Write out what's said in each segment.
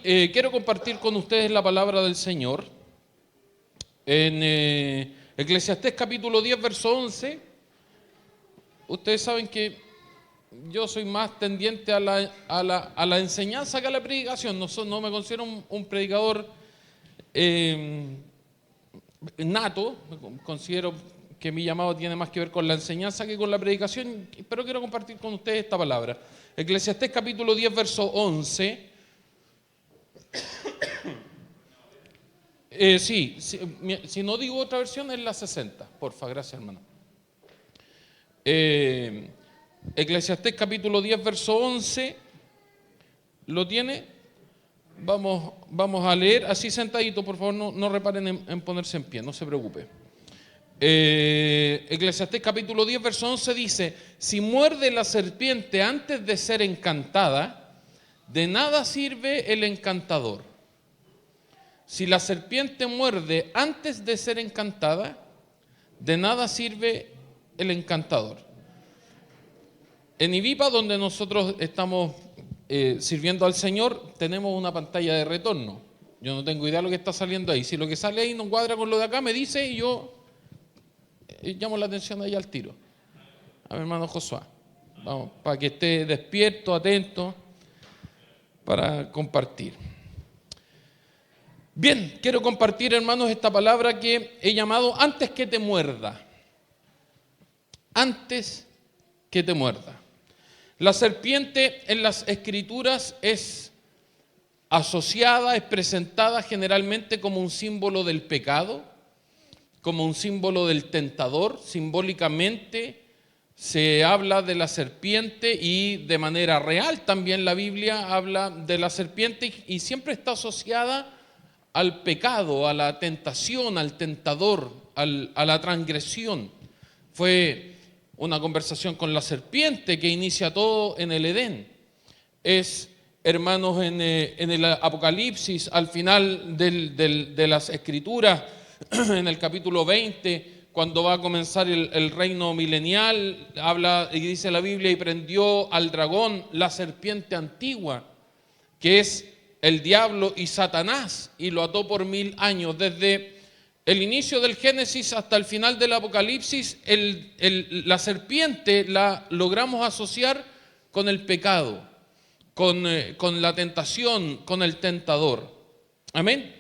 Quiero compartir con ustedes la palabra del Señor en Eclesiastés capítulo 10, verso 11. Ustedes saben que yo soy más tendiente a la enseñanza que a la predicación. No me considero un predicador nato. Considero que mi llamado tiene más que ver con la enseñanza que con la predicación, pero quiero compartir con ustedes esta palabra. Eclesiastés capítulo 10, verso 11. Si no digo otra versión es la 60, porfa, gracias hermano. Eclesiastés capítulo 10, verso 11, ¿lo tiene? Vamos a leer así sentadito, por favor, no reparen en ponerse en pie, no se preocupe. Eclesiastés capítulo 10, verso 11 dice: si muerde la serpiente antes de ser encantada, de nada sirve el encantador. Si la serpiente muerde antes de ser encantada, de nada sirve el encantador. En Ivipa, donde nosotros estamos sirviendo al Señor, tenemos una pantalla de retorno. Yo no tengo idea de lo que está saliendo ahí. Si lo que sale ahí no cuadra con lo de acá, me dice y yo llamo la atención ahí al tiro. A mi hermano Josué, vamos, para que esté despierto, atento, para compartir. Bien, quiero compartir, hermanos, esta palabra que he llamado antes que te muerda. Antes que te muerda. La serpiente en las Escrituras es asociada, es presentada generalmente como un símbolo del pecado, como un símbolo del tentador. Simbólicamente se habla de la serpiente y de manera real también la Biblia habla de la serpiente y siempre está asociada al pecado, a la tentación, al tentador, a la transgresión. Fue una conversación con la serpiente que inicia todo en el Edén. Es, hermanos, en el Apocalipsis, al final de las Escrituras, en el capítulo 20, cuando va a comenzar el reino milenial, habla y dice la Biblia: y prendió al dragón, la serpiente antigua, que es el diablo y Satanás, y lo ató por 1000 años. Desde el inicio del Génesis hasta el final del Apocalipsis, la serpiente la logramos asociar con el pecado, con la tentación, con el tentador. Amén.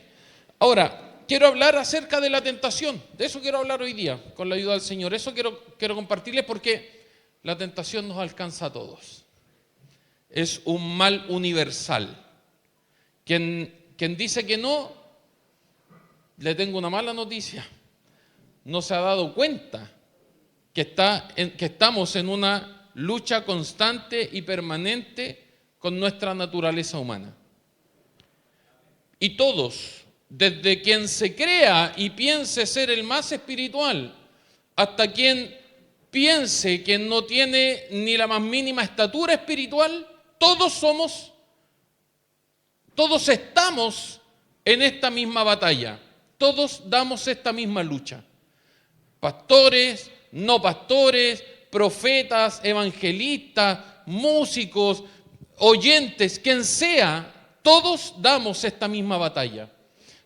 Ahora, quiero hablar acerca de la tentación. De eso quiero hablar hoy día, con la ayuda del Señor. Eso quiero compartirles, porque la tentación nos alcanza a todos. Es un mal universal. Quien dice que no, le tengo una mala noticia. No se ha dado cuenta que estamos en una lucha constante y permanente con nuestra naturaleza humana. Y todos, desde quien se crea y piense ser el más espiritual, hasta quien piense que no tiene ni la más mínima estatura espiritual, todos estamos en esta misma batalla. Todos damos esta misma lucha. Pastores, no pastores, profetas, evangelistas, músicos, oyentes, quien sea, todos damos esta misma batalla.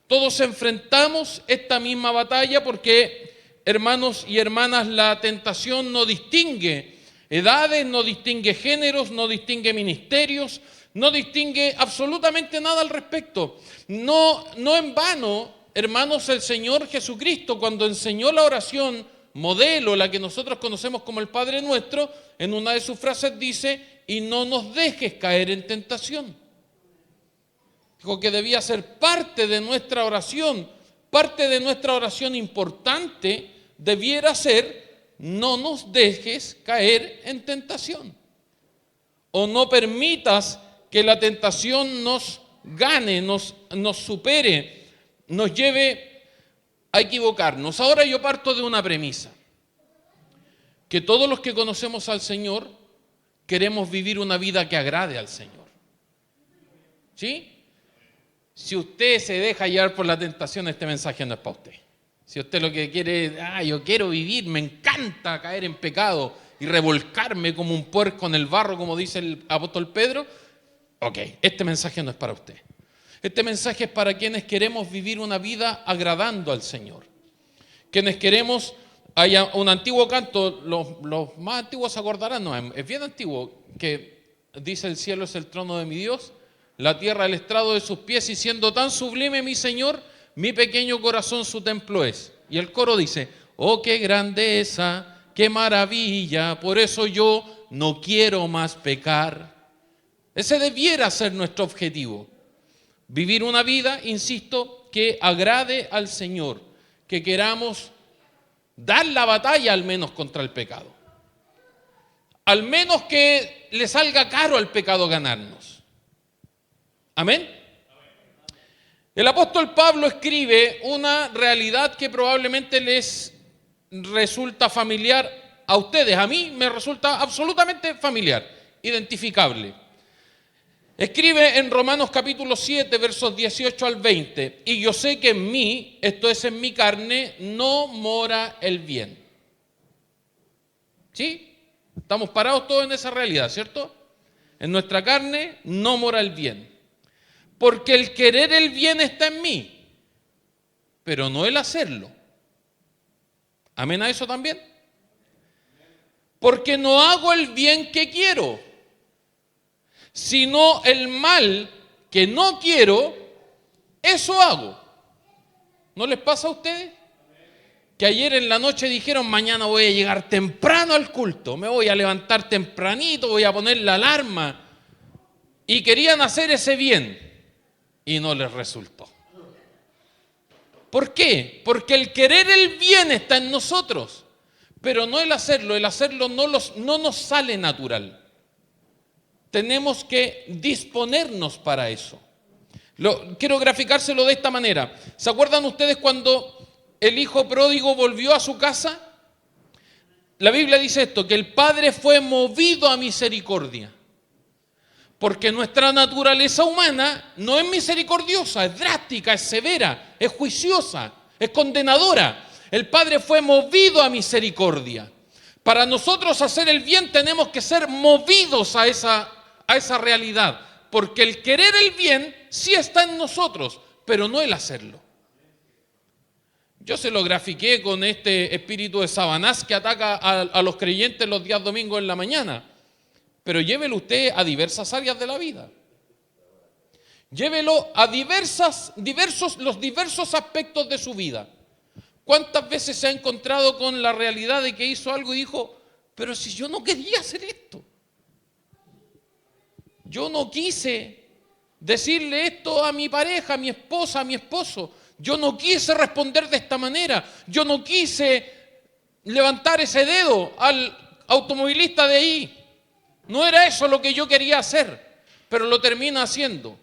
Todos enfrentamos esta misma batalla porque, hermanos y hermanas, la tentación no distingue edades, no distingue géneros, no distingue ministerios, no distingue absolutamente nada al respecto. No en vano, hermanos, el Señor Jesucristo, cuando enseñó la oración modelo, la que nosotros conocemos como el Padre Nuestro, en una de sus frases dice: y no nos dejes caer en tentación. Dijo que debía ser parte de nuestra oración importante debiera ser: no nos dejes caer en tentación. O no permitas que la tentación nos gane, nos supere, nos lleve a equivocarnos. Ahora yo parto de una premisa: que todos los que conocemos al Señor queremos vivir una vida que agrade al Señor. ¿Sí? Si usted se deja llevar por la tentación, este mensaje no es para usted. Si usted lo que quiere es: yo quiero vivir, me encanta caer en pecado y revolcarme como un puerco en el barro, como dice el apóstol Pedro, ok, este mensaje no es para usted. Este mensaje es para quienes queremos vivir una vida agradando al Señor. Quienes queremos, hay un antiguo canto, los más antiguos se acordarán, no, es bien antiguo, que dice: el cielo es el trono de mi Dios, la tierra el estrado de sus pies, y siendo tan sublime mi Señor, mi pequeño corazón su templo es. Y el coro dice: oh, qué grandeza, qué maravilla, por eso yo no quiero más pecar. Ese debiera ser nuestro objetivo. Vivir una vida, insisto, que agrade al Señor, que queramos dar la batalla al menos contra el pecado. Al menos que le salga caro al pecado ganarnos. Amén. El apóstol Pablo escribe una realidad que probablemente les resulta familiar a ustedes. A mí me resulta absolutamente familiar, identificable. Escribe en Romanos capítulo 7, versos 18 al 20: y yo sé que en mí, esto es en mi carne, no mora el bien. ¿Sí? Estamos parados todos en esa realidad, ¿cierto? En nuestra carne no mora el bien. Porque el querer el bien está en mí, pero no el hacerlo. ¿Amén a eso también? Porque no hago el bien que quiero, sino el mal que no quiero, eso hago. ¿No les pasa a ustedes? Que ayer en la noche dijeron: mañana voy a llegar temprano al culto, me voy a levantar tempranito, voy a poner la alarma. Y querían hacer ese bien y no les resultó. ¿Por qué? Porque el querer el bien está en nosotros, pero no el hacerlo. El hacerlo no nos sale natural. Tenemos que disponernos para eso. Quiero graficárselo de esta manera. ¿Se acuerdan ustedes cuando el hijo pródigo volvió a su casa? La Biblia dice esto, que el padre fue movido a misericordia. Porque nuestra naturaleza humana no es misericordiosa, es drástica, es severa, es juiciosa, es condenadora. El padre fue movido a misericordia. Para nosotros hacer el bien tenemos que ser movidos a esa realidad, porque el querer el bien sí está en nosotros, pero no el hacerlo. Yo se lo grafiqué con este espíritu de Satanás que ataca a los creyentes los días domingos en la mañana, pero llévelo usted a diversas áreas de la vida. Llévelo a los diversos aspectos de su vida. ¿Cuántas veces se ha encontrado con la realidad de que hizo algo y dijo: pero si yo no quería hacer esto? Yo no quise decirle esto a mi pareja, a mi esposa, a mi esposo. Yo no quise responder de esta manera. Yo no quise levantar ese dedo al automovilista de ahí. No era eso lo que yo quería hacer, pero lo termina haciendo.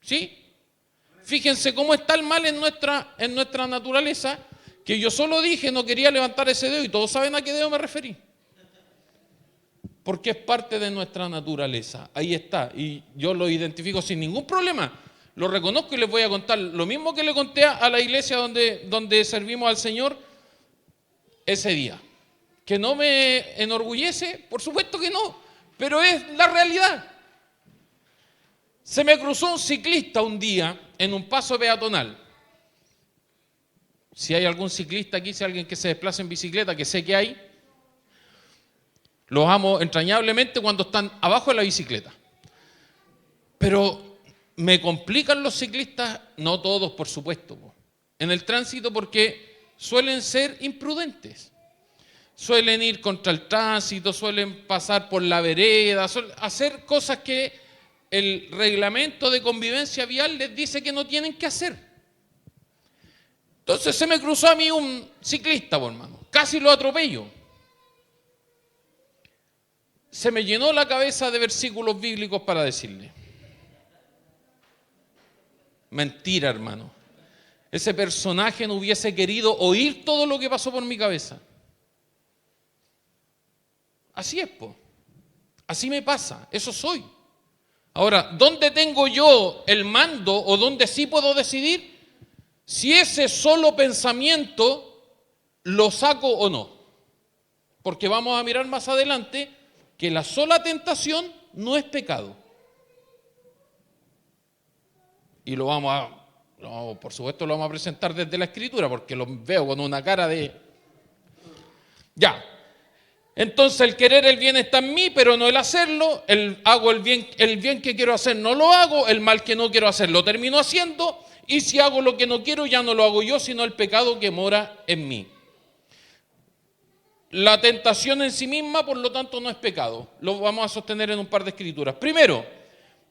¿Sí? Fíjense cómo está el mal en nuestra naturaleza, que yo solo dije no quería levantar ese dedo y todos saben a qué dedo me referí. Porque es parte de nuestra naturaleza. Ahí está. Y yo lo identifico sin ningún problema. Lo reconozco y les voy a contar lo mismo que le conté a la iglesia donde servimos al Señor ese día. ¿Que no me enorgullece? Por supuesto que no. Pero es la realidad. Se me cruzó un ciclista un día en un paso peatonal. Si hay algún ciclista aquí, si hay alguien que se desplaza en bicicleta, que sé que hay, los amo entrañablemente cuando están abajo de la bicicleta. Pero me complican los ciclistas, no todos por supuesto, en el tránsito, porque suelen ser imprudentes. Suelen ir contra el tránsito, suelen pasar por la vereda, suelen hacer cosas que el reglamento de convivencia vial les dice que no tienen que hacer. Entonces se me cruzó a mí un ciclista, hermano, casi lo atropello. Se me llenó la cabeza de versículos bíblicos para decirle: mentira, hermano. Ese personaje no hubiese querido oír todo lo que pasó por mi cabeza. Así es, así me pasa, eso soy. Ahora, ¿dónde tengo yo el mando o dónde sí puedo decidir si ese solo pensamiento lo saco o no? Porque vamos a mirar más adelante que la sola tentación no es pecado. y por supuesto lo vamos a presentar desde la Escritura, porque lo veo con una cara de... Ya. Entonces el querer el bien está en mí, pero no el hacerlo. Hago el bien que quiero hacer no lo hago, el mal que no quiero hacer lo termino haciendo, y si hago lo que no quiero ya no lo hago yo, sino el pecado que mora en mí. La tentación en sí misma, por lo tanto, no es pecado. Lo vamos a sostener en un par de escrituras. Primero,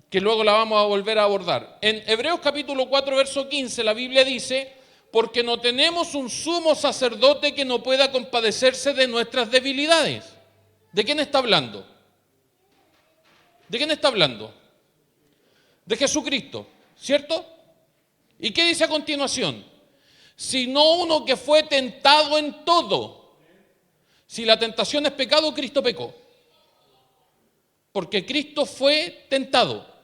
que luego la vamos a volver a abordar. En Hebreos capítulo 4, verso 15, la Biblia dice: porque no tenemos un sumo sacerdote que no pueda compadecerse de nuestras debilidades. ¿De quién está hablando? ¿De quién está hablando? De Jesucristo, ¿cierto? ¿Y qué dice a continuación? Sino uno que fue tentado en todo. Si la tentación es pecado, Cristo pecó. Porque Cristo fue tentado.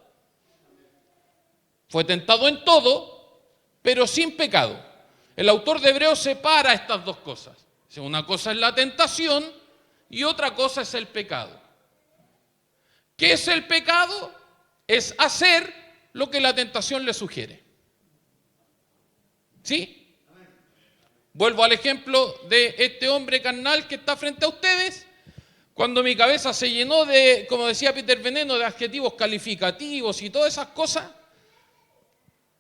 Fue tentado en todo, pero sin pecado. El autor de Hebreos separa estas dos cosas. Una cosa es la tentación y otra cosa es el pecado. ¿Qué es el pecado? Es hacer lo que la tentación le sugiere. ¿Sí? Vuelvo al ejemplo de este hombre carnal que está frente a ustedes. Cuando mi cabeza se llenó de, como decía Peter Veneno, de adjetivos calificativos y todas esas cosas,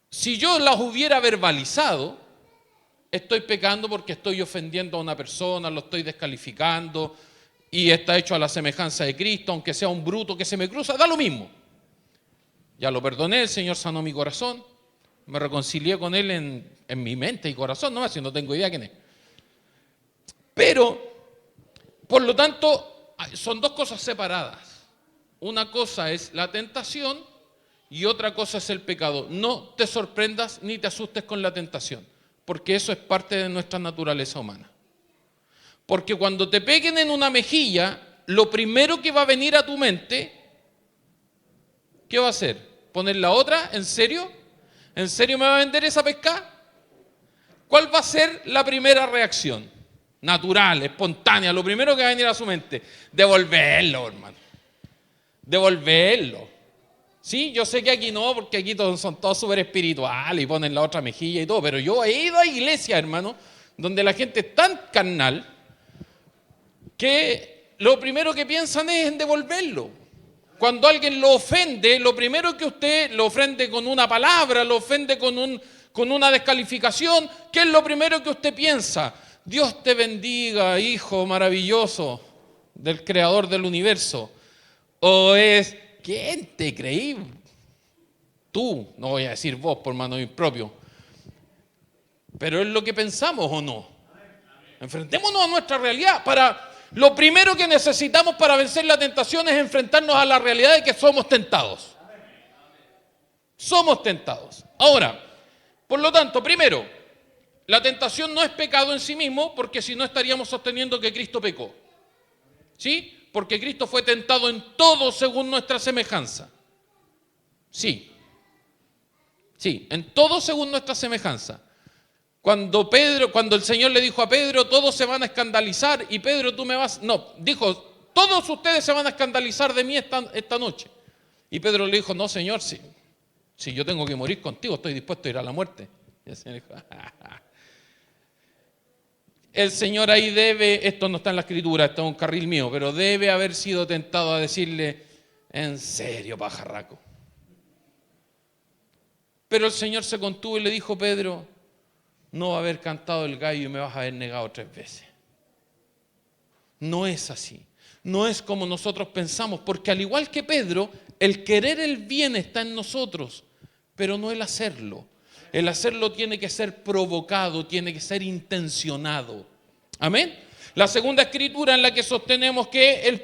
si yo las hubiera verbalizado, estoy pecando porque estoy ofendiendo a una persona, lo estoy descalificando y está hecho a la semejanza de Cristo, aunque sea un bruto que se me cruza, da lo mismo. Ya lo perdoné, el Señor sanó mi corazón, me reconcilié con Él en mi mente y corazón, no, si no tengo idea quién es. Pero, por lo tanto, son dos cosas separadas. Una cosa es la tentación y otra cosa es el pecado. No te sorprendas ni te asustes con la tentación, porque eso es parte de nuestra naturaleza humana. Porque cuando te peguen en una mejilla, lo primero que va a venir a tu mente, ¿qué va a hacer? ¿Poner la otra? ¿En serio? ¿En serio me va a vender esa pesca? ¿Cuál va a ser la primera reacción? Natural, espontánea, lo primero que va a venir a su mente. Devolverlo, hermano. Devolverlo. Sí, yo sé que aquí no, porque aquí son todos súper espirituales y ponen la otra mejilla y todo, pero yo he ido a iglesias, hermano, donde la gente es tan carnal que lo primero que piensan es en devolverlo. Cuando alguien lo ofende, lo primero que usted lo ofende con una palabra, lo ofende con una descalificación, ¿qué es lo primero que usted piensa? Dios te bendiga, hijo maravilloso del creador del universo. O es... ¿Quién te creí? Tú, no voy a decir vos por mano propio. Pero es lo que pensamos o no. Enfrentémonos a nuestra realidad. Lo primero que necesitamos para vencer la tentación es enfrentarnos a la realidad de que somos tentados. Somos tentados. Ahora, por lo tanto, primero, la tentación no es pecado en sí mismo, porque si no estaríamos sosteniendo que Cristo pecó. ¿Sí? Porque Cristo fue tentado en todo según nuestra semejanza. Sí, en todo según nuestra semejanza. Cuando el Señor le dijo a Pedro, todos se van a escandalizar, y Pedro, tú me vas... No, dijo, todos ustedes se van a escandalizar de mí esta noche. Y Pedro le dijo, no, Señor, si yo tengo que morir contigo, estoy dispuesto a ir a la muerte. Y el Señor dijo, el Señor ahí debe, esto no está en la Escritura, esto es un carril mío, pero debe haber sido tentado a decirle, en serio, pajarraco. Pero el Señor se contuvo y le dijo, Pedro, no va a haber cantado el gallo y me vas a haber negado 3 veces. No es así. No es como nosotros pensamos, porque al igual que Pedro, el querer el bien está en nosotros, pero no el hacerlo. El hacerlo tiene que ser provocado, tiene que ser intencionado. ¿Amén? La segunda escritura en la que sostenemos que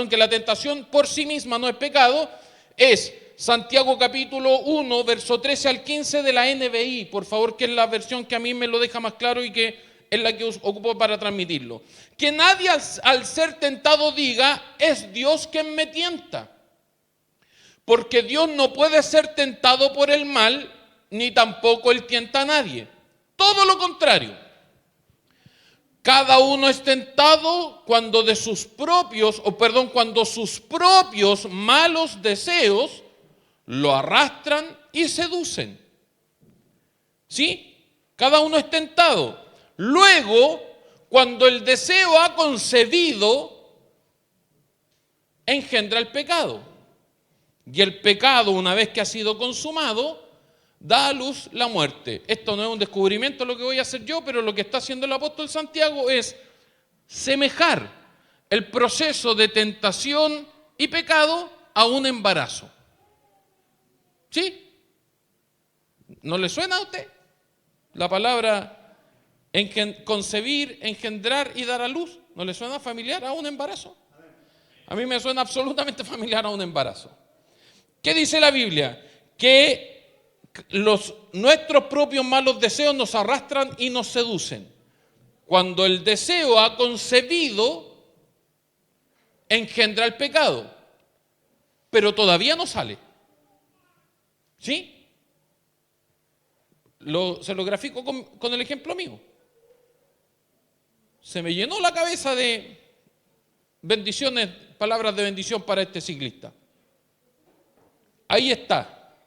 que la tentación por sí misma no es pecado, es Santiago capítulo 1, verso 13 al 15 de la NBI, por favor, que es la versión que a mí me lo deja más claro y que es la que ocupo para transmitirlo. Que nadie al ser tentado diga, es Dios quien me tienta. Porque Dios no puede ser tentado por el mal, ni tampoco Él tienta a nadie. Todo lo contrario. Cada uno es tentado cuando sus propios malos deseos lo arrastran y seducen. ¿Sí? Cada uno es tentado. Luego, cuando el deseo ha concebido, engendra el pecado. Y el pecado, una vez que ha sido consumado, da a luz la muerte. Esto no es un descubrimiento lo que voy a hacer yo, pero lo que está haciendo el apóstol Santiago es semejar el proceso de tentación y pecado a un embarazo. ¿Sí? ¿No le suena a usted la palabra concebir, engendrar y dar a luz? ¿No le suena familiar a un embarazo? A mí me suena absolutamente familiar a un embarazo. ¿Qué dice la Biblia? Que nuestros propios malos deseos nos arrastran y nos seducen. Cuando el deseo ha concebido, engendra el pecado, pero todavía no sale. ¿Sí? Se lo grafico con el ejemplo mío. Se me llenó la cabeza de bendiciones, palabras de bendición para este ciclista. Ahí está.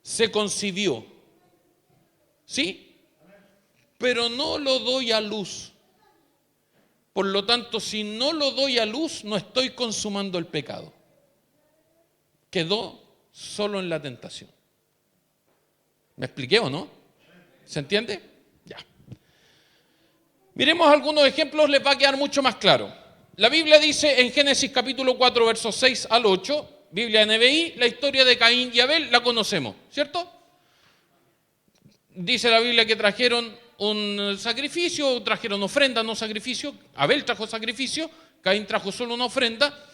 Se concibió. ¿Sí? Pero no lo doy a luz. Por lo tanto, si no lo doy a luz, no estoy consumando el pecado. Quedó solo en la tentación. ¿Me expliqué o no? ¿Se entiende? Ya. Miremos algunos ejemplos, les va a quedar mucho más claro. La Biblia dice en Génesis capítulo 4, versos 6 al 8, Biblia NBI, la historia de Caín y Abel la conocemos, ¿cierto? Dice la Biblia que trajeron un sacrificio, trajeron ofrenda, no sacrificio. Abel trajo sacrificio, Caín trajo solo una ofrenda.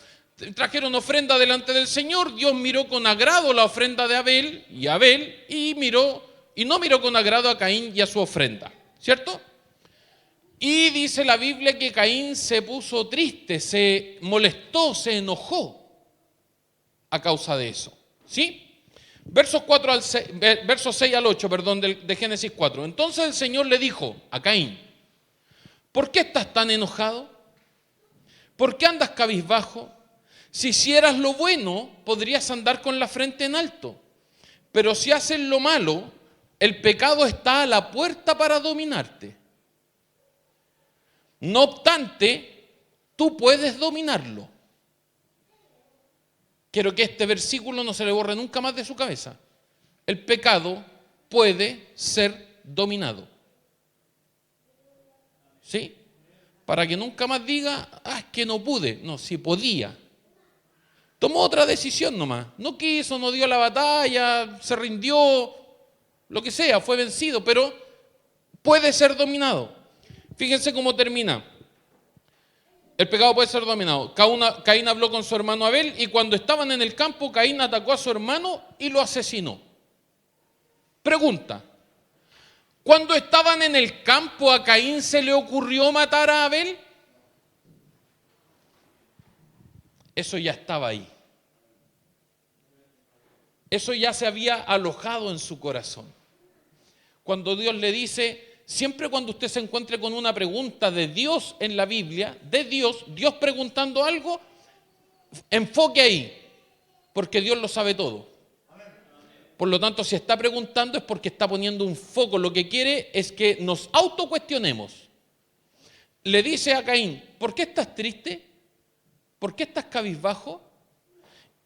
Trajeron ofrenda delante del Señor. Dios miró con agrado la ofrenda de Abel y no miró con agrado a Caín y a su ofrenda, ¿cierto? Y dice la Biblia que Caín se puso triste, se molestó, se enojó a causa de eso, ¿sí? Versos 6 al 8, de Génesis 4. Entonces el Señor le dijo a Caín: ¿por qué estás tan enojado? ¿Por qué andas cabizbajo? Si hicieras lo bueno, podrías andar con la frente en alto. Pero si haces lo malo, el pecado está a la puerta para dominarte. No obstante, tú puedes dominarlo. Quiero que este versículo no se le borre nunca más de su cabeza. El pecado puede ser dominado. ¿Sí? Para que nunca más diga, es que no pude. No, sí podía. Tomó otra decisión nomás. No quiso, no dio la batalla, se rindió, lo que sea, fue vencido, pero puede ser dominado. Fíjense cómo termina. El pecado puede ser dominado. Caín habló con su hermano Abel y cuando estaban en el campo, Caín atacó a su hermano y lo asesinó. Pregunta: ¿cuando estaban en el campo a Caín se le ocurrió matar a Abel? Eso ya estaba ahí. Eso ya se había alojado en su corazón. Cuando Dios le dice, siempre cuando usted se encuentre con una pregunta de Dios en la Biblia, de Dios preguntando algo, enfoque ahí, porque Dios lo sabe todo. Por lo tanto, si está preguntando es porque está poniendo un foco. Lo que quiere es que nos autocuestionemos. Le dice a Caín: ¿por qué estás triste? ¿Por qué estás cabizbajo?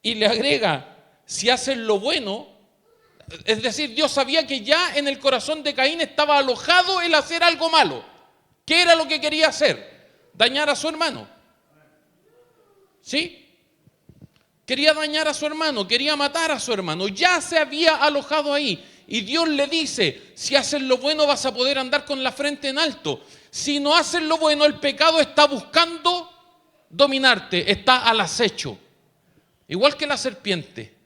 Y le agrega: si haces lo bueno, es decir, Dios sabía que ya en el corazón de Caín estaba alojado el hacer algo malo. ¿Qué era lo que quería hacer? Dañar a su hermano. ¿Sí? Quería dañar a su hermano, quería matar a su hermano. Ya se había alojado ahí. Y Dios le dice: si haces lo bueno vas a poder andar con la frente en alto. Si no haces lo bueno, el pecado está buscando dominarte, está al acecho. Igual que la serpiente.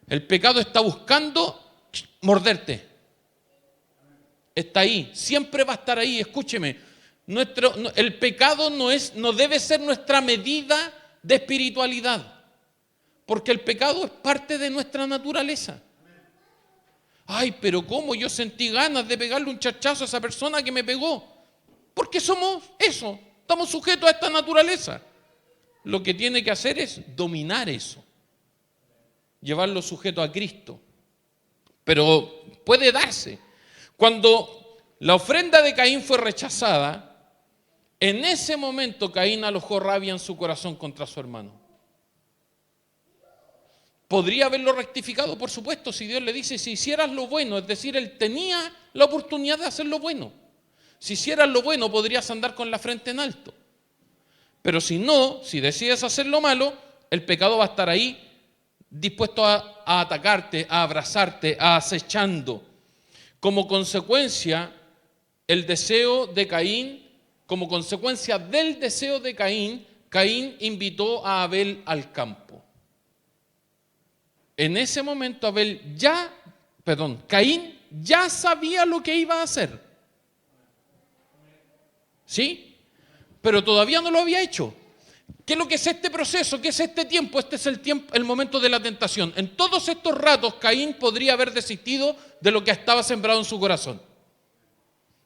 El pecado está buscando morderte. Está ahí, siempre va a estar ahí. Escúcheme, el pecado no debe ser nuestra medida de espiritualidad, porque el pecado es parte de nuestra naturaleza. Ay, pero ¿cómo? Yo sentí ganas de pegarle un chachazo a esa persona que me pegó. Porque somos eso, estamos sujetos a esta naturaleza. Lo que tiene que hacer es dominar eso. llevarlo sujeto a Cristo. Pero puede darse. Cuando la ofrenda de Caín fue rechazada, en ese momento Caín alojó rabia en su corazón contra su hermano. ¿Podría haberlo rectificado? Por supuesto, si Dios le dice, si hicieras lo bueno, es decir, él tenía la oportunidad de hacer lo bueno. Si hicieras lo bueno, podrías andar con la frente en alto. Pero si no, si decides hacer lo malo, el pecado va a estar ahí, dispuesto a atacarte, a abrazarte, a acechando. Como consecuencia, el deseo de Caín, como consecuencia del deseo de Caín, Caín invitó a Abel al campo. En ese momento Caín ya sabía lo que iba a hacer. ¿Sí? Pero todavía no lo había hecho. ¿Qué es lo que es este proceso? ¿Qué es este tiempo? Este es el momento de la tentación. En todos estos ratos, Caín podría haber desistido de lo que estaba sembrado en su corazón.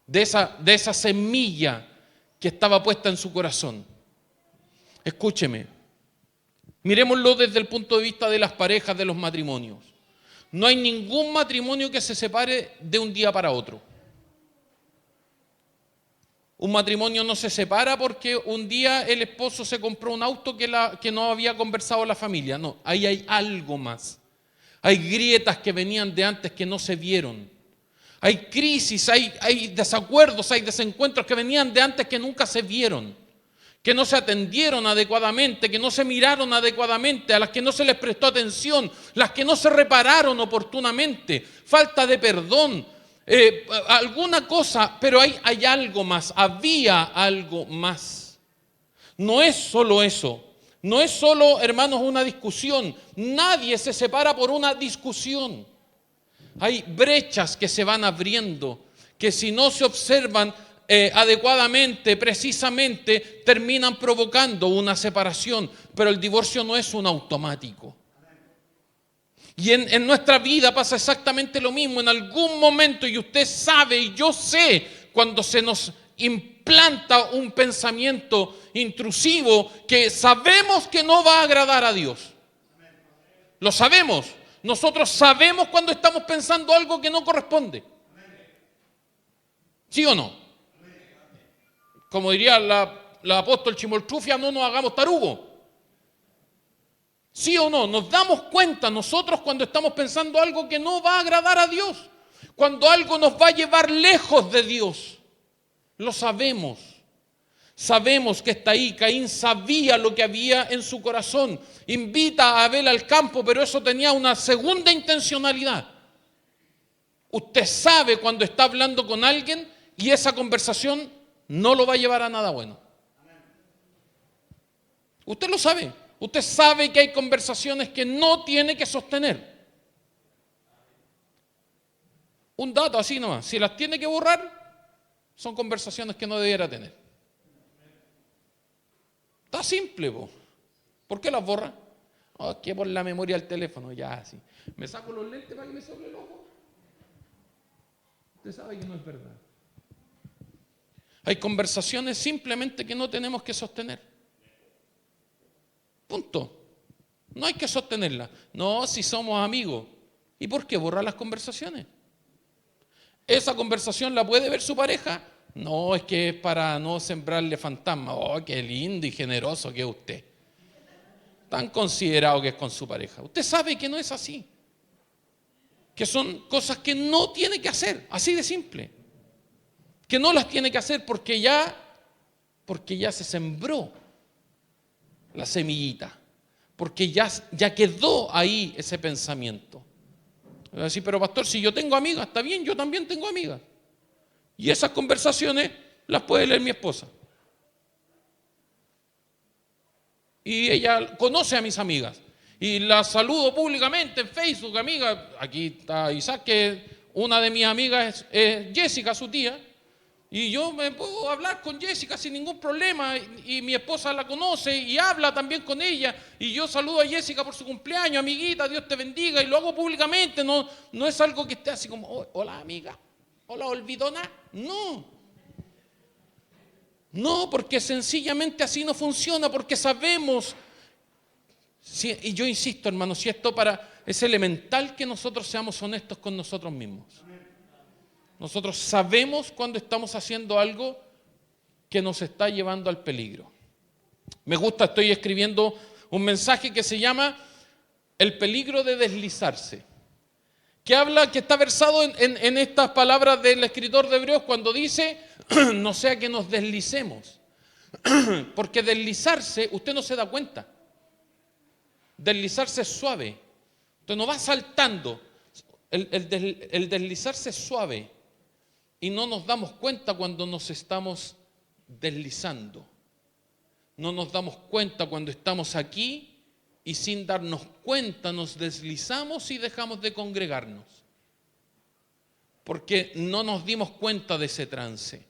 De esa semilla que estaba puesta en su corazón. Escúcheme. Miremoslo desde el punto de vista de las parejas, de los matrimonios. No hay ningún matrimonio que se separe de un día para otro. Un matrimonio no se separa porque un día el esposo se compró un auto que no había conversado la familia. No, ahí hay algo más. Hay grietas que venían de antes que no se vieron. Hay crisis, hay desacuerdos, hay desencuentros que venían de antes que nunca se vieron. Que no se atendieron adecuadamente, que no se miraron adecuadamente, a las que no se les prestó atención, las que no se repararon oportunamente, falta de perdón, alguna cosa, pero hay algo más, había algo más. No es solo eso, no es solo, hermanos, una discusión, nadie se separa por una discusión. Hay brechas que se van abriendo, que si no se observan adecuadamente, precisamente, terminan provocando una separación. Pero el divorcio no es un automático. Y en nuestra vida pasa exactamente lo mismo. En algún momento, y usted sabe, y yo sé, cuando se nos implanta un pensamiento intrusivo que sabemos que no va a agradar a Dios. Lo sabemos. Nosotros sabemos cuando estamos pensando algo que no corresponde. ¿Sí o no? Como diría la apóstol Chimoltrufia, no nos hagamos tarugos. ¿Sí o no? Nos damos cuenta nosotros cuando estamos pensando algo que no va a agradar a Dios. Cuando algo nos va a llevar lejos de Dios. Lo sabemos. Sabemos que está ahí. Caín sabía lo que había en su corazón. Invita a Abel al campo, pero eso tenía una segunda intencionalidad. Usted sabe cuando está hablando con alguien y esa conversación no lo va a llevar a nada bueno. Usted lo sabe. Usted sabe que hay conversaciones que no tiene que sostener. Un dato así nomás. Si las tiene que borrar, son conversaciones que no debiera tener. Está simple, po. ¿Por qué las borra? Oh, es que por la memoria del teléfono, ya así. ¿Me saco los lentes para que me sople el ojo? Usted sabe que no es verdad. Hay conversaciones simplemente que no tenemos que sostener. Punto. No hay que sostenerlas. No, si somos amigos. ¿Y por qué borrar las conversaciones? ¿Esa conversación la puede ver su pareja? No, es que es para no sembrarle fantasmas. Oh, qué lindo y generoso que es usted. Tan considerado que es con su pareja. Usted sabe que no es así. Que son cosas que no tiene que hacer. Así de simple. Que no las tiene que hacer porque ya se sembró la semillita, porque ya quedó ahí ese pensamiento. Va a decir, pero pastor, si yo tengo amigas, está bien, yo también tengo amigas. Y esas conversaciones las puede leer mi esposa. Y ella conoce a mis amigas. Y las saludo públicamente en Facebook, amiga. Aquí está Isaac, que una de mis amigas es Jessica, su tía. Y yo me puedo hablar con Jessica sin ningún problema y mi esposa la conoce y habla también con ella y yo saludo a Jessica por su cumpleaños, amiguita, Dios te bendiga, y lo hago públicamente, no es algo que esté así como, oh, hola amiga, hola olvidona, no, porque sencillamente así no funciona, porque sabemos, y yo insisto hermano, si esto es elemental que nosotros seamos honestos con nosotros mismos. Nosotros sabemos cuando estamos haciendo algo que nos está llevando al peligro. Me gusta, estoy escribiendo un mensaje que se llama El peligro de deslizarse, que está versado en estas palabras del escritor de Hebreos cuando dice, no sea que nos deslicemos, porque deslizarse, usted no se da cuenta. Deslizarse es suave, usted no va saltando, el deslizarse es suave y no nos damos cuenta cuando nos estamos deslizando. No nos damos cuenta cuando estamos aquí y sin darnos cuenta nos deslizamos y dejamos de congregarnos. Porque no nos dimos cuenta de ese trance.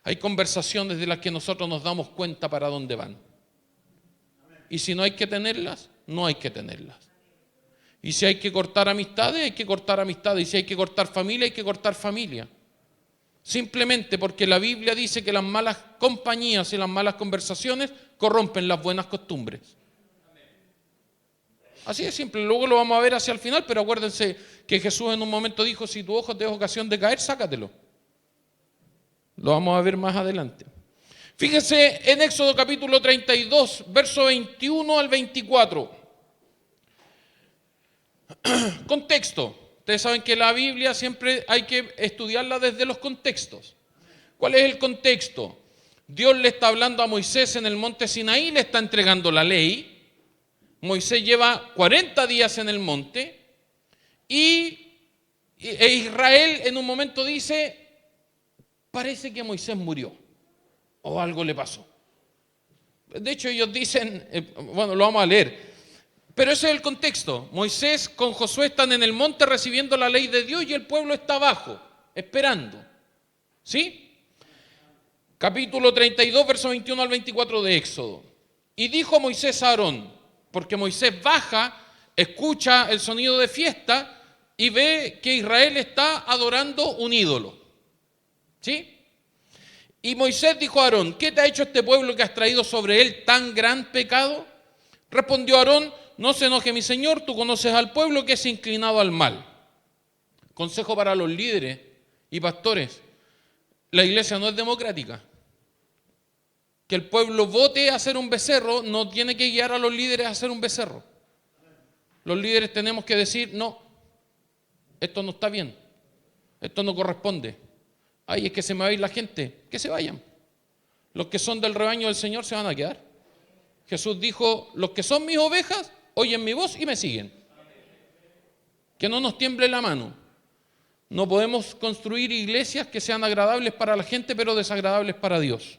Hay conversaciones de las que nosotros nos damos cuenta para dónde van. Y si no hay que tenerlas, no hay que tenerlas. Y si hay que cortar amistades, hay que cortar amistades. Y si hay que cortar familia, hay que cortar familia. Simplemente porque la Biblia dice que las malas compañías y las malas conversaciones corrompen las buenas costumbres. Así de simple, luego lo vamos a ver hacia el final, pero acuérdense que Jesús en un momento dijo, si tu ojo te da ocasión de caer, sácatelo. Lo vamos a ver más adelante. Fíjense en Éxodo capítulo 32, verso 21 al 24. Contexto. Ustedes saben que la Biblia siempre hay que estudiarla desde los contextos. ¿Cuál es el contexto? Dios le está hablando a Moisés en el monte Sinaí, le está entregando la ley. Moisés lleva 40 días en el monte e Israel en un momento dice, parece que Moisés murió o algo le pasó. De hecho ellos dicen, bueno, lo vamos a leer. Pero ese es el contexto. Moisés con Josué están en el monte recibiendo la ley de Dios y el pueblo está abajo, esperando. ¿Sí? Capítulo 32, verso 21 al 24 de Éxodo. Y dijo Moisés a Aarón, porque Moisés baja, escucha el sonido de fiesta y ve que Israel está adorando un ídolo. ¿Sí? Y Moisés dijo a Aarón, ¿qué te ha hecho este pueblo que has traído sobre él tan gran pecado? Respondió Aarón, no se enoje mi señor, tú conoces al pueblo que es inclinado al mal. Consejo para los líderes y pastores, la iglesia no es democrática. Que el pueblo vote a hacer un becerro no tiene que guiar a los líderes a hacer un becerro. Los líderes tenemos que decir, no, esto no está bien, esto no corresponde. Ay, es que se me va a ir la gente, que se vayan. Los que son del rebaño del Señor se van a quedar. Jesús dijo, los que son mis ovejas, oyen mi voz y me siguen. Que no nos tiemble la mano. No podemos construir iglesias que sean agradables para la gente, pero desagradables para Dios.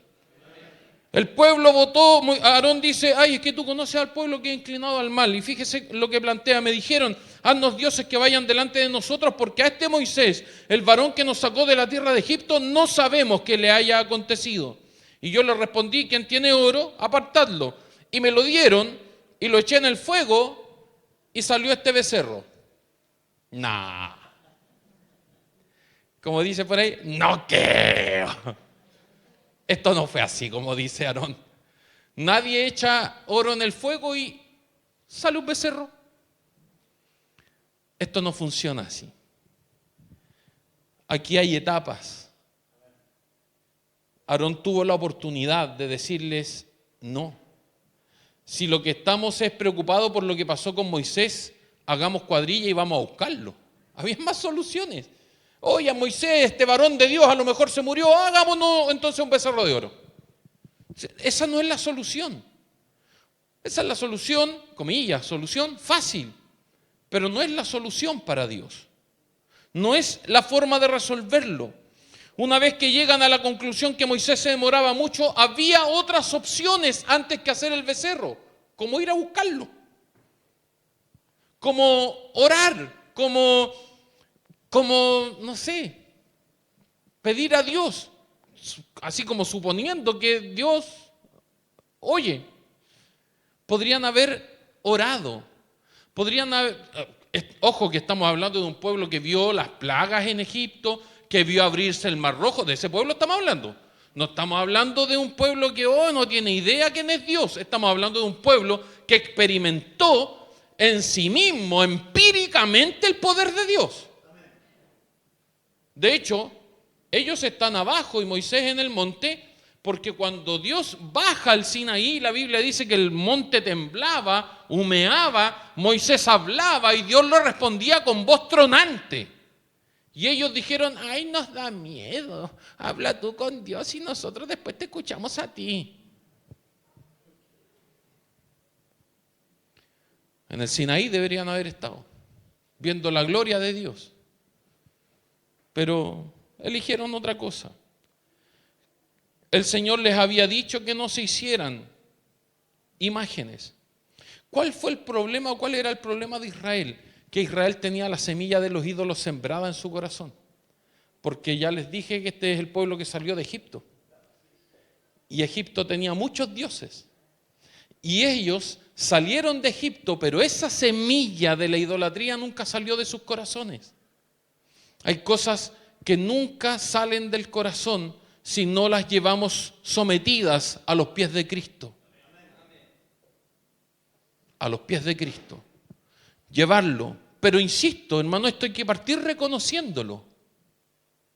El pueblo votó, Aarón dice, ay, es que tú conoces al pueblo que es inclinado al mal. Y fíjese lo que plantea, me dijeron, haznos dioses que vayan delante de nosotros, porque a este Moisés, el varón que nos sacó de la tierra de Egipto, no sabemos qué le haya acontecido. Y yo le respondí, quien tiene oro, apartadlo. Y me lo dieron, y lo eché en el fuego, y salió este becerro. Nah. Como dice por ahí, no creo. Esto no fue así, como dice Aarón. Nadie echa oro en el fuego y sale un becerro. Esto no funciona así. Aquí hay etapas. Aarón tuvo la oportunidad de decirles no. Si lo que estamos es preocupado por lo que pasó con Moisés, hagamos cuadrilla y vamos a buscarlo. Había más soluciones. Oye, Moisés, este varón de Dios a lo mejor se murió, hagámonos entonces un becerro de oro. Esa no es la solución. Esa es la solución, comillas, solución fácil, pero no es la solución para Dios. No es la forma de resolverlo. Una vez que llegan a la conclusión que Moisés se demoraba mucho, había otras opciones antes que hacer el becerro, como ir a buscarlo, como orar, como no sé, pedir a Dios, así como suponiendo que Dios oye. Podrían haber orado, podrían haber, ojo que estamos hablando de un pueblo que vio las plagas en Egipto, que vio abrirse el Mar Rojo, de ese pueblo estamos hablando. No estamos hablando de un pueblo que no tiene idea quién es Dios, estamos hablando de un pueblo que experimentó en sí mismo, empíricamente, el poder de Dios. De hecho, ellos están abajo y Moisés en el monte, porque cuando Dios baja al Sinaí, la Biblia dice que el monte temblaba, humeaba, Moisés hablaba y Dios le respondía con voz tronante. Y ellos dijeron, ay, nos da miedo, habla tú con Dios y nosotros después te escuchamos a ti. En el Sinaí deberían haber estado, viendo la gloria de Dios. Pero eligieron otra cosa. El Señor les había dicho que no se hicieran imágenes. ¿Cuál fue el problema o cuál era el problema de Israel? Que Israel tenía la semilla de los ídolos sembrada en su corazón. Porque ya les dije que este es el pueblo que salió de Egipto. Y Egipto tenía muchos dioses. Y ellos salieron de Egipto, pero esa semilla de la idolatría nunca salió de sus corazones. Hay cosas que nunca salen del corazón si no las llevamos sometidas a los pies de Cristo. A los pies de Cristo. Llevarlo. Pero insisto, hermano, esto hay que partir reconociéndolo.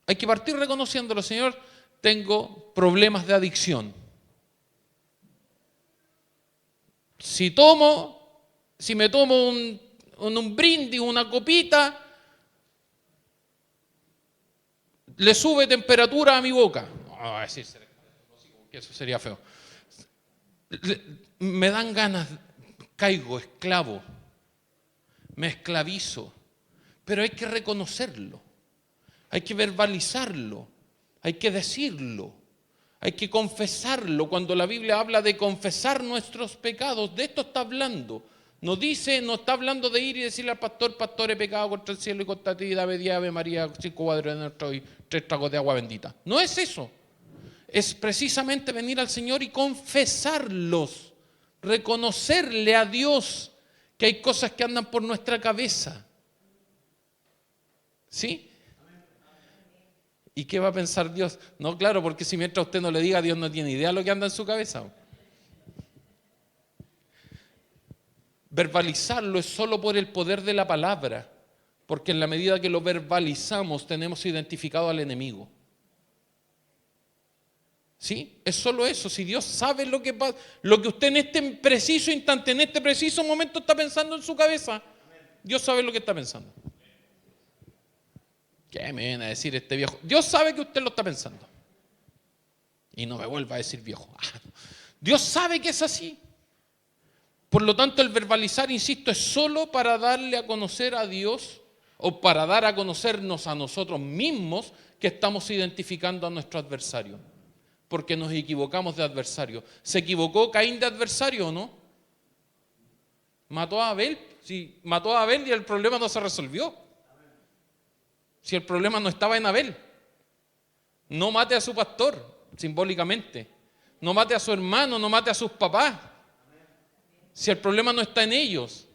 Hay que partir reconociéndolo. Señor, tengo problemas de adicción. Si me tomo un brindis, una copita, le sube temperatura a mi boca. No, decir, que eso sería feo. Me dan ganas, caigo esclavo, me esclavizo, pero hay que reconocerlo, hay que verbalizarlo, hay que decirlo, hay que confesarlo. Cuando la Biblia habla de confesar nuestros pecados, de esto está hablando. No está hablando de ir y decirle al pastor, pastor, he pecado contra el cielo y contra ti, dame Ave María, 5 cuadros de nuestro y 3 tragos de agua bendita. No es eso. Es precisamente venir al Señor y confesarlos, reconocerle a Dios que hay cosas que andan por nuestra cabeza. ¿Sí? ¿Y qué va a pensar Dios? No, claro, porque si mientras usted no le diga, Dios no tiene idea de lo que anda en su cabeza. Verbalizarlo es solo por el poder de la palabra, porque en la medida que lo verbalizamos tenemos identificado al enemigo. ¿Sí? Es solo eso. Si Dios sabe lo que usted en este preciso instante, en este preciso momento está pensando en su cabeza, Dios sabe lo que está pensando. ¿Qué me viene a decir este viejo? Dios sabe que usted lo está pensando. Y no me vuelva a decir viejo. Dios sabe que es así. Por lo tanto, el verbalizar, insisto, es solo para darle a conocer a Dios o para dar a conocernos a nosotros mismos que estamos identificando a nuestro adversario. Porque nos equivocamos de adversario. ¿Se equivocó Caín de adversario o no? ¿Mató a Abel? Sí, mató a Abel y el problema no se resolvió. Si el problema no estaba en Abel. No mate a su pastor, simbólicamente. No mate a su hermano, no mate a sus papás. Si el problema no está en ellos.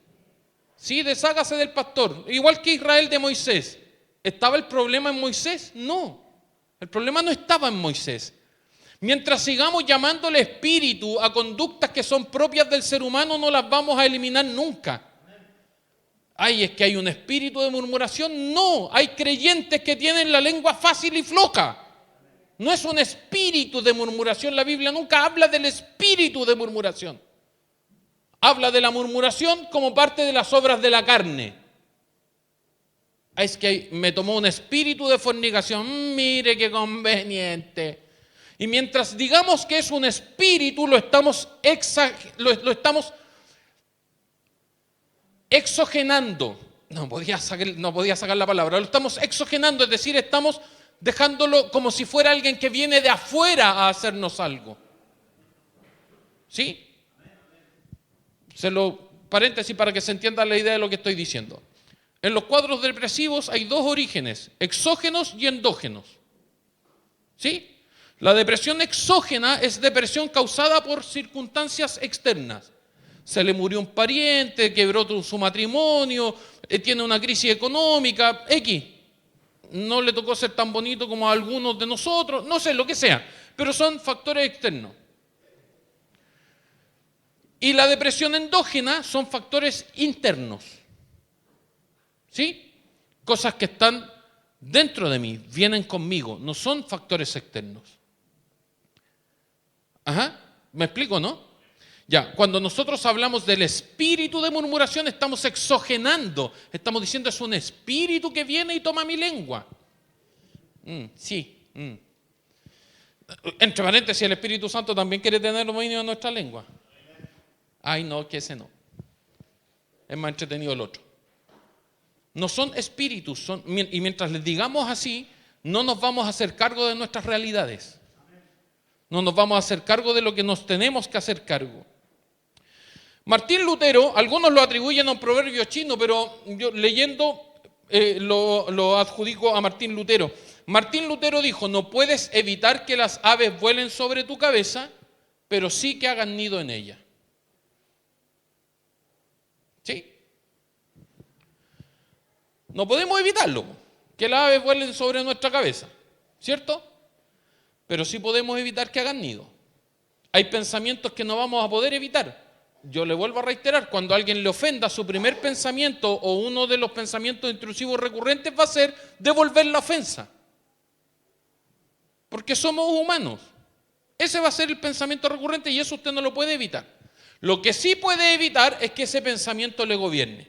Sí, deshágase del pastor. Igual que Israel de Moisés. ¿Estaba el problema en Moisés? No. El problema no estaba en Moisés. Mientras sigamos llamándole espíritu a conductas que son propias del ser humano, no las vamos a eliminar nunca. Ay, es que hay un espíritu de murmuración. No, hay creyentes que tienen la lengua fácil y floja. No es un espíritu de murmuración. La Biblia nunca habla del espíritu de murmuración. Habla de la murmuración como parte de las obras de la carne. Es que me tomó un espíritu de fornicación. Mire qué conveniente. Y mientras digamos que es un espíritu, lo estamos exogenando. No podía sacar la palabra. Lo estamos exogenando, es decir, estamos dejándolo como si fuera alguien que viene de afuera a hacernos algo. ¿Sí? Paréntesis para que se entienda la idea de lo que estoy diciendo. En los cuadros depresivos hay dos orígenes, exógenos y endógenos. ¿Sí? La depresión exógena es depresión causada por circunstancias externas. Se le murió un pariente, quebró su matrimonio, tiene una crisis económica, X. No le tocó ser tan bonito como a algunos de nosotros, no sé, lo que sea. Pero son factores externos. Y la depresión endógena son factores internos. ¿Sí? Cosas que están dentro de mí, vienen conmigo, no son factores externos. Ajá, ¿me explico, no? Ya, cuando nosotros hablamos del espíritu de murmuración, estamos exogenando, estamos diciendo es un espíritu que viene y toma mi lengua. Sí. Entre paréntesis, el Espíritu Santo también quiere tener dominio de nuestra lengua. Ay, no, que ese no. Es más entretenido el otro. No son espíritus, y mientras les digamos así, no nos vamos a hacer cargo de nuestras realidades. No nos vamos a hacer cargo de lo que nos tenemos que hacer cargo. Martín Lutero, algunos lo atribuyen a un proverbio chino, pero yo leyendo lo adjudico a Martín Lutero. Martín Lutero dijo, no puedes evitar que las aves vuelen sobre tu cabeza, pero sí que hagan nido en ella. ¿Sí? No podemos evitarlo, que las aves vuelen sobre nuestra cabeza, ¿cierto? Pero sí podemos evitar que hagan nido. Hay pensamientos que no vamos a poder evitar. Yo le vuelvo a reiterar, cuando alguien le ofenda, su primer pensamiento o uno de los pensamientos intrusivos recurrentes va a ser devolver la ofensa. Porque somos humanos. Ese va a ser el pensamiento recurrente y eso usted no lo puede evitar. Lo que sí puede evitar es que ese pensamiento le gobierne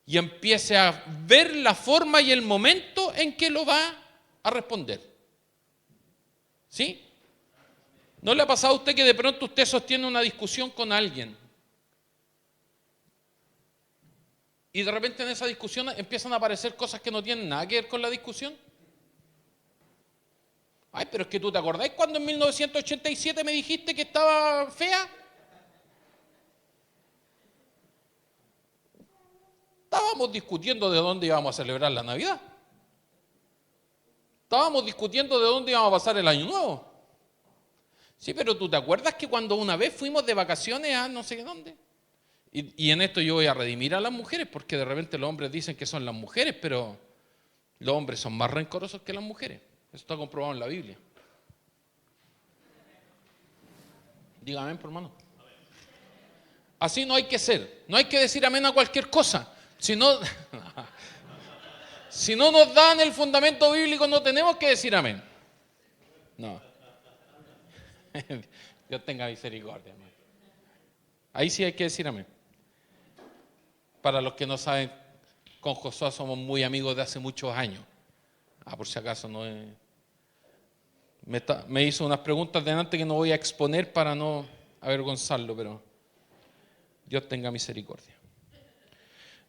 y empiece a ver la forma y el momento en que lo va a responder. ¿Sí? ¿No le ha pasado a usted que de pronto usted sostiene una discusión con alguien y de repente en esa discusión empiezan a aparecer cosas que no tienen nada que ver con la discusión? Ay, pero es que tú te acordás cuando en 1987 me dijiste que estaba fea. Estábamos discutiendo de dónde íbamos a celebrar la Navidad. Estábamos discutiendo de dónde íbamos a pasar el Año Nuevo. Sí, pero tú te acuerdas que cuando una vez fuimos de vacaciones a no sé dónde. Y en esto yo voy a redimir a las mujeres, porque de repente los hombres dicen que son las mujeres, pero los hombres son más rencorosos que las mujeres. Eso está comprobado en la Biblia. Dígame, hermano. Así no hay que ser. No hay que decir amén a cualquier cosa. Si no nos dan el fundamento bíblico, no tenemos que decir amén. No. Dios tenga misericordia, hermano. Ahí sí hay que decir amén. Para los que no saben, con Josué somos muy amigos de hace muchos años. Por si acaso no es... Me hizo unas preguntas delante que no voy a exponer para no avergonzarlo, pero Dios tenga misericordia.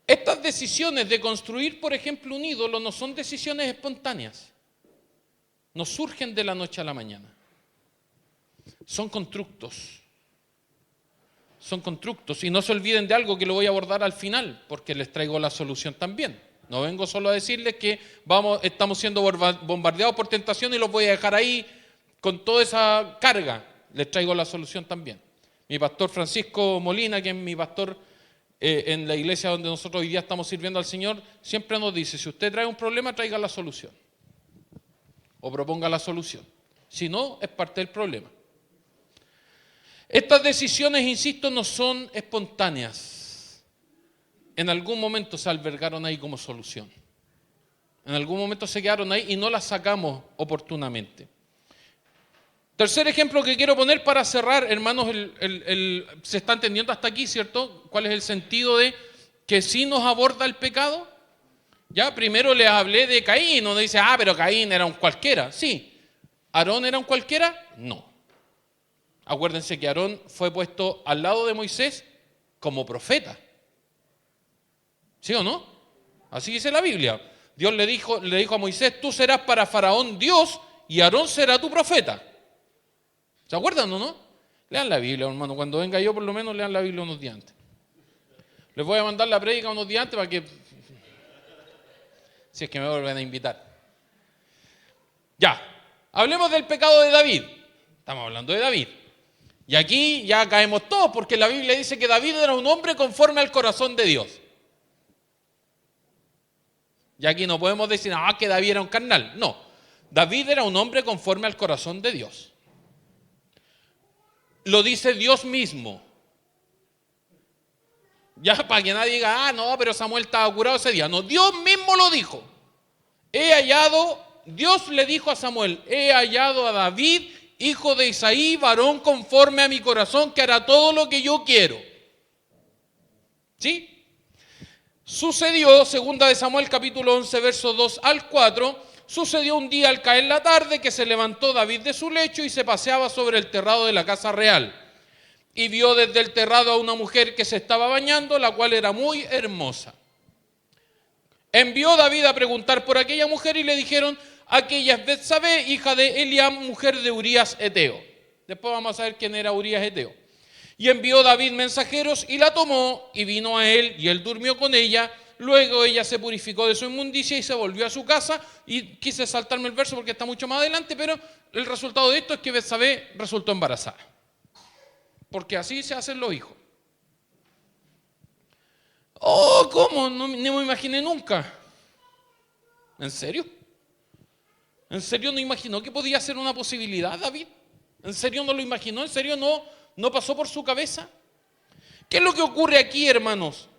Estas decisiones de construir, por ejemplo, un ídolo no son decisiones espontáneas. No surgen de la noche a la mañana. Son constructos. Son constructos. Y no se olviden de algo que lo voy a abordar al final, porque les traigo la solución también. No vengo solo a decirles que estamos siendo bombardeados por tentación y los voy a dejar ahí con toda esa carga. Les traigo la solución también. Mi pastor Francisco Molina, que es mi pastor en la iglesia donde nosotros hoy día estamos sirviendo al Señor, siempre nos dice, si usted trae un problema, traiga la solución. O proponga la solución. Si no, es parte del problema. Estas decisiones, insisto, no son espontáneas. En algún momento se albergaron ahí como solución. En algún momento se quedaron ahí y no las sacamos oportunamente. Tercer ejemplo que quiero poner para cerrar, hermanos, se está entendiendo hasta aquí, ¿cierto? ¿Cuál es el sentido de que sí nos aborda el pecado? Ya, primero les hablé de Caín, uno dice, pero Caín era un cualquiera. Sí. ¿Aarón era un cualquiera? No. Acuérdense que Aarón fue puesto al lado de Moisés como profeta. ¿Sí o no? Así dice la Biblia. Dios le dijo a Moisés, tú serás para Faraón Dios y Aarón será tu profeta. ¿Se acuerdan o no? Lean la Biblia, hermano. Cuando venga yo, por lo menos, lean la Biblia unos días antes. Les voy a mandar la prédica unos días antes para que... Si es que me vuelven a invitar. Ya. Hablemos del pecado de David. Estamos hablando de David. Y aquí ya caemos todos, porque la Biblia dice que David era un hombre conforme al corazón de Dios. Y aquí no podemos decir, que David era un carnal. No. David era un hombre conforme al corazón de Dios. Lo dice Dios mismo. Ya para que nadie diga, no, pero Samuel estaba curado ese día. No, Dios mismo lo dijo. Dios le dijo a Samuel, he hallado a David, hijo de Isaí, varón conforme a mi corazón, que hará todo lo que yo quiero. ¿Sí? Sucedió, segunda de Samuel capítulo 11, versos 2 al 4, sucedió un día al caer la tarde que se levantó David de su lecho y se paseaba sobre el terrado de la casa real. Y vio desde el terrado a una mujer que se estaba bañando, la cual era muy hermosa. Envió David a preguntar por aquella mujer y le dijeron, aquella es Betsabé, hija de Eliam, mujer de Urías Heteo. Después vamos a ver quién era Urías Heteo. Y envió David mensajeros y la tomó y vino a él y él durmió con ella. Luego ella se purificó de su inmundicia y se volvió a su casa. Y quise saltarme el verso porque está mucho más adelante, pero el resultado de esto es que Betsabé resultó embarazada. Porque así se hacen los hijos. Oh, ¿cómo? No me imaginé nunca. ¿En serio? ¿En serio no imaginó que podía ser una posibilidad, David? ¿En serio no lo imaginó? ¿En serio no pasó por su cabeza? ¿Qué es lo que ocurre aquí, hermanos?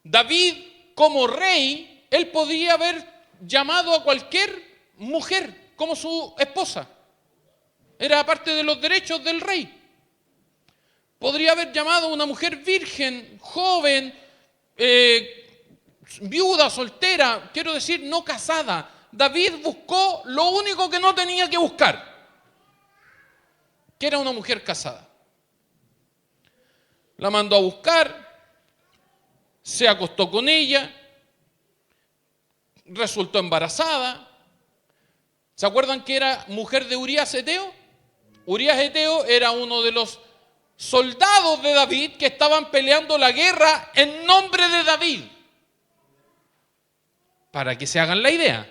David, como rey, él podía haber llamado a cualquier mujer como su esposa. Era parte de los derechos del rey. Podría haber llamado a una mujer virgen, joven, viuda, soltera, quiero decir, no casada. David buscó lo único que no tenía que buscar, que era una mujer casada. La mandó a buscar, se acostó con ella, resultó embarazada. ¿Se acuerdan que era mujer de Urías Heteo? Urías Heteo era uno de los soldados de David que estaban peleando la guerra en nombre de David. Para que se hagan la idea,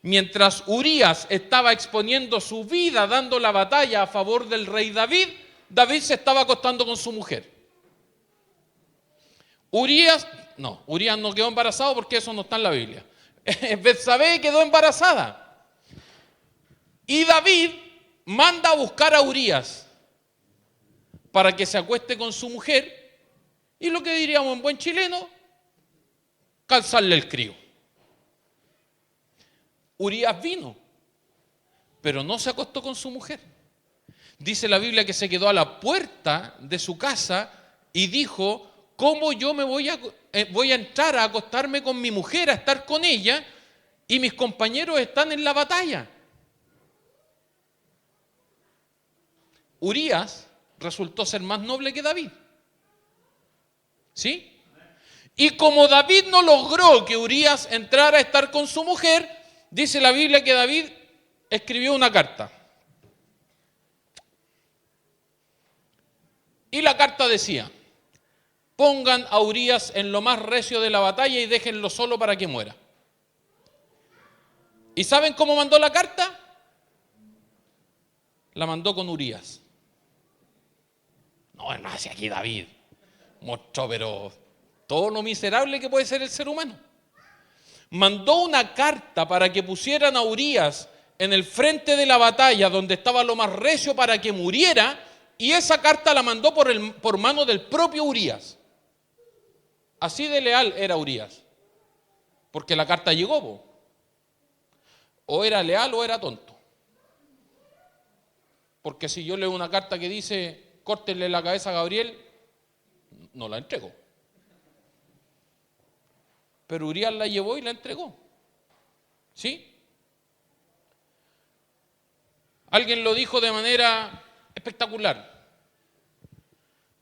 mientras Urías estaba exponiendo su vida, dando la batalla a favor del rey David, David se estaba acostando con su mujer. Urías no quedó embarazado porque eso no está en la Biblia. Betsabé quedó embarazada. Y David manda a buscar a Urías para que se acueste con su mujer y lo que diríamos en buen chileno, calzarle el crío. Urías vino, pero no se acostó con su mujer. Dice la Biblia que se quedó a la puerta de su casa y dijo, ¿cómo yo me voy a entrar a acostarme con mi mujer, a estar con ella, y mis compañeros están en la batalla? Urías resultó ser más noble que David. ¿Sí? Y como David no logró que Urías entrara a estar con su mujer, dice la Biblia que David escribió una carta. Y la carta decía, pongan a Urías en lo más recio de la batalla y déjenlo solo para que muera. ¿Y saben cómo mandó la carta? La mandó con Urías. No, hermano, si aquí David mostró, pero todo lo miserable que puede ser el ser humano. Mandó una carta para que pusieran a Urías en el frente de la batalla, donde estaba lo más recio, para que muriera, y esa carta la mandó por mano del propio Urías. Así de leal era Urías, porque la carta llegó, o era leal o era tonto. Porque si yo leo una carta que dice, córtenle la cabeza a Gabriel, no la entrego. Pero Urías la llevó y la entregó. ¿Sí? Alguien lo dijo de manera espectacular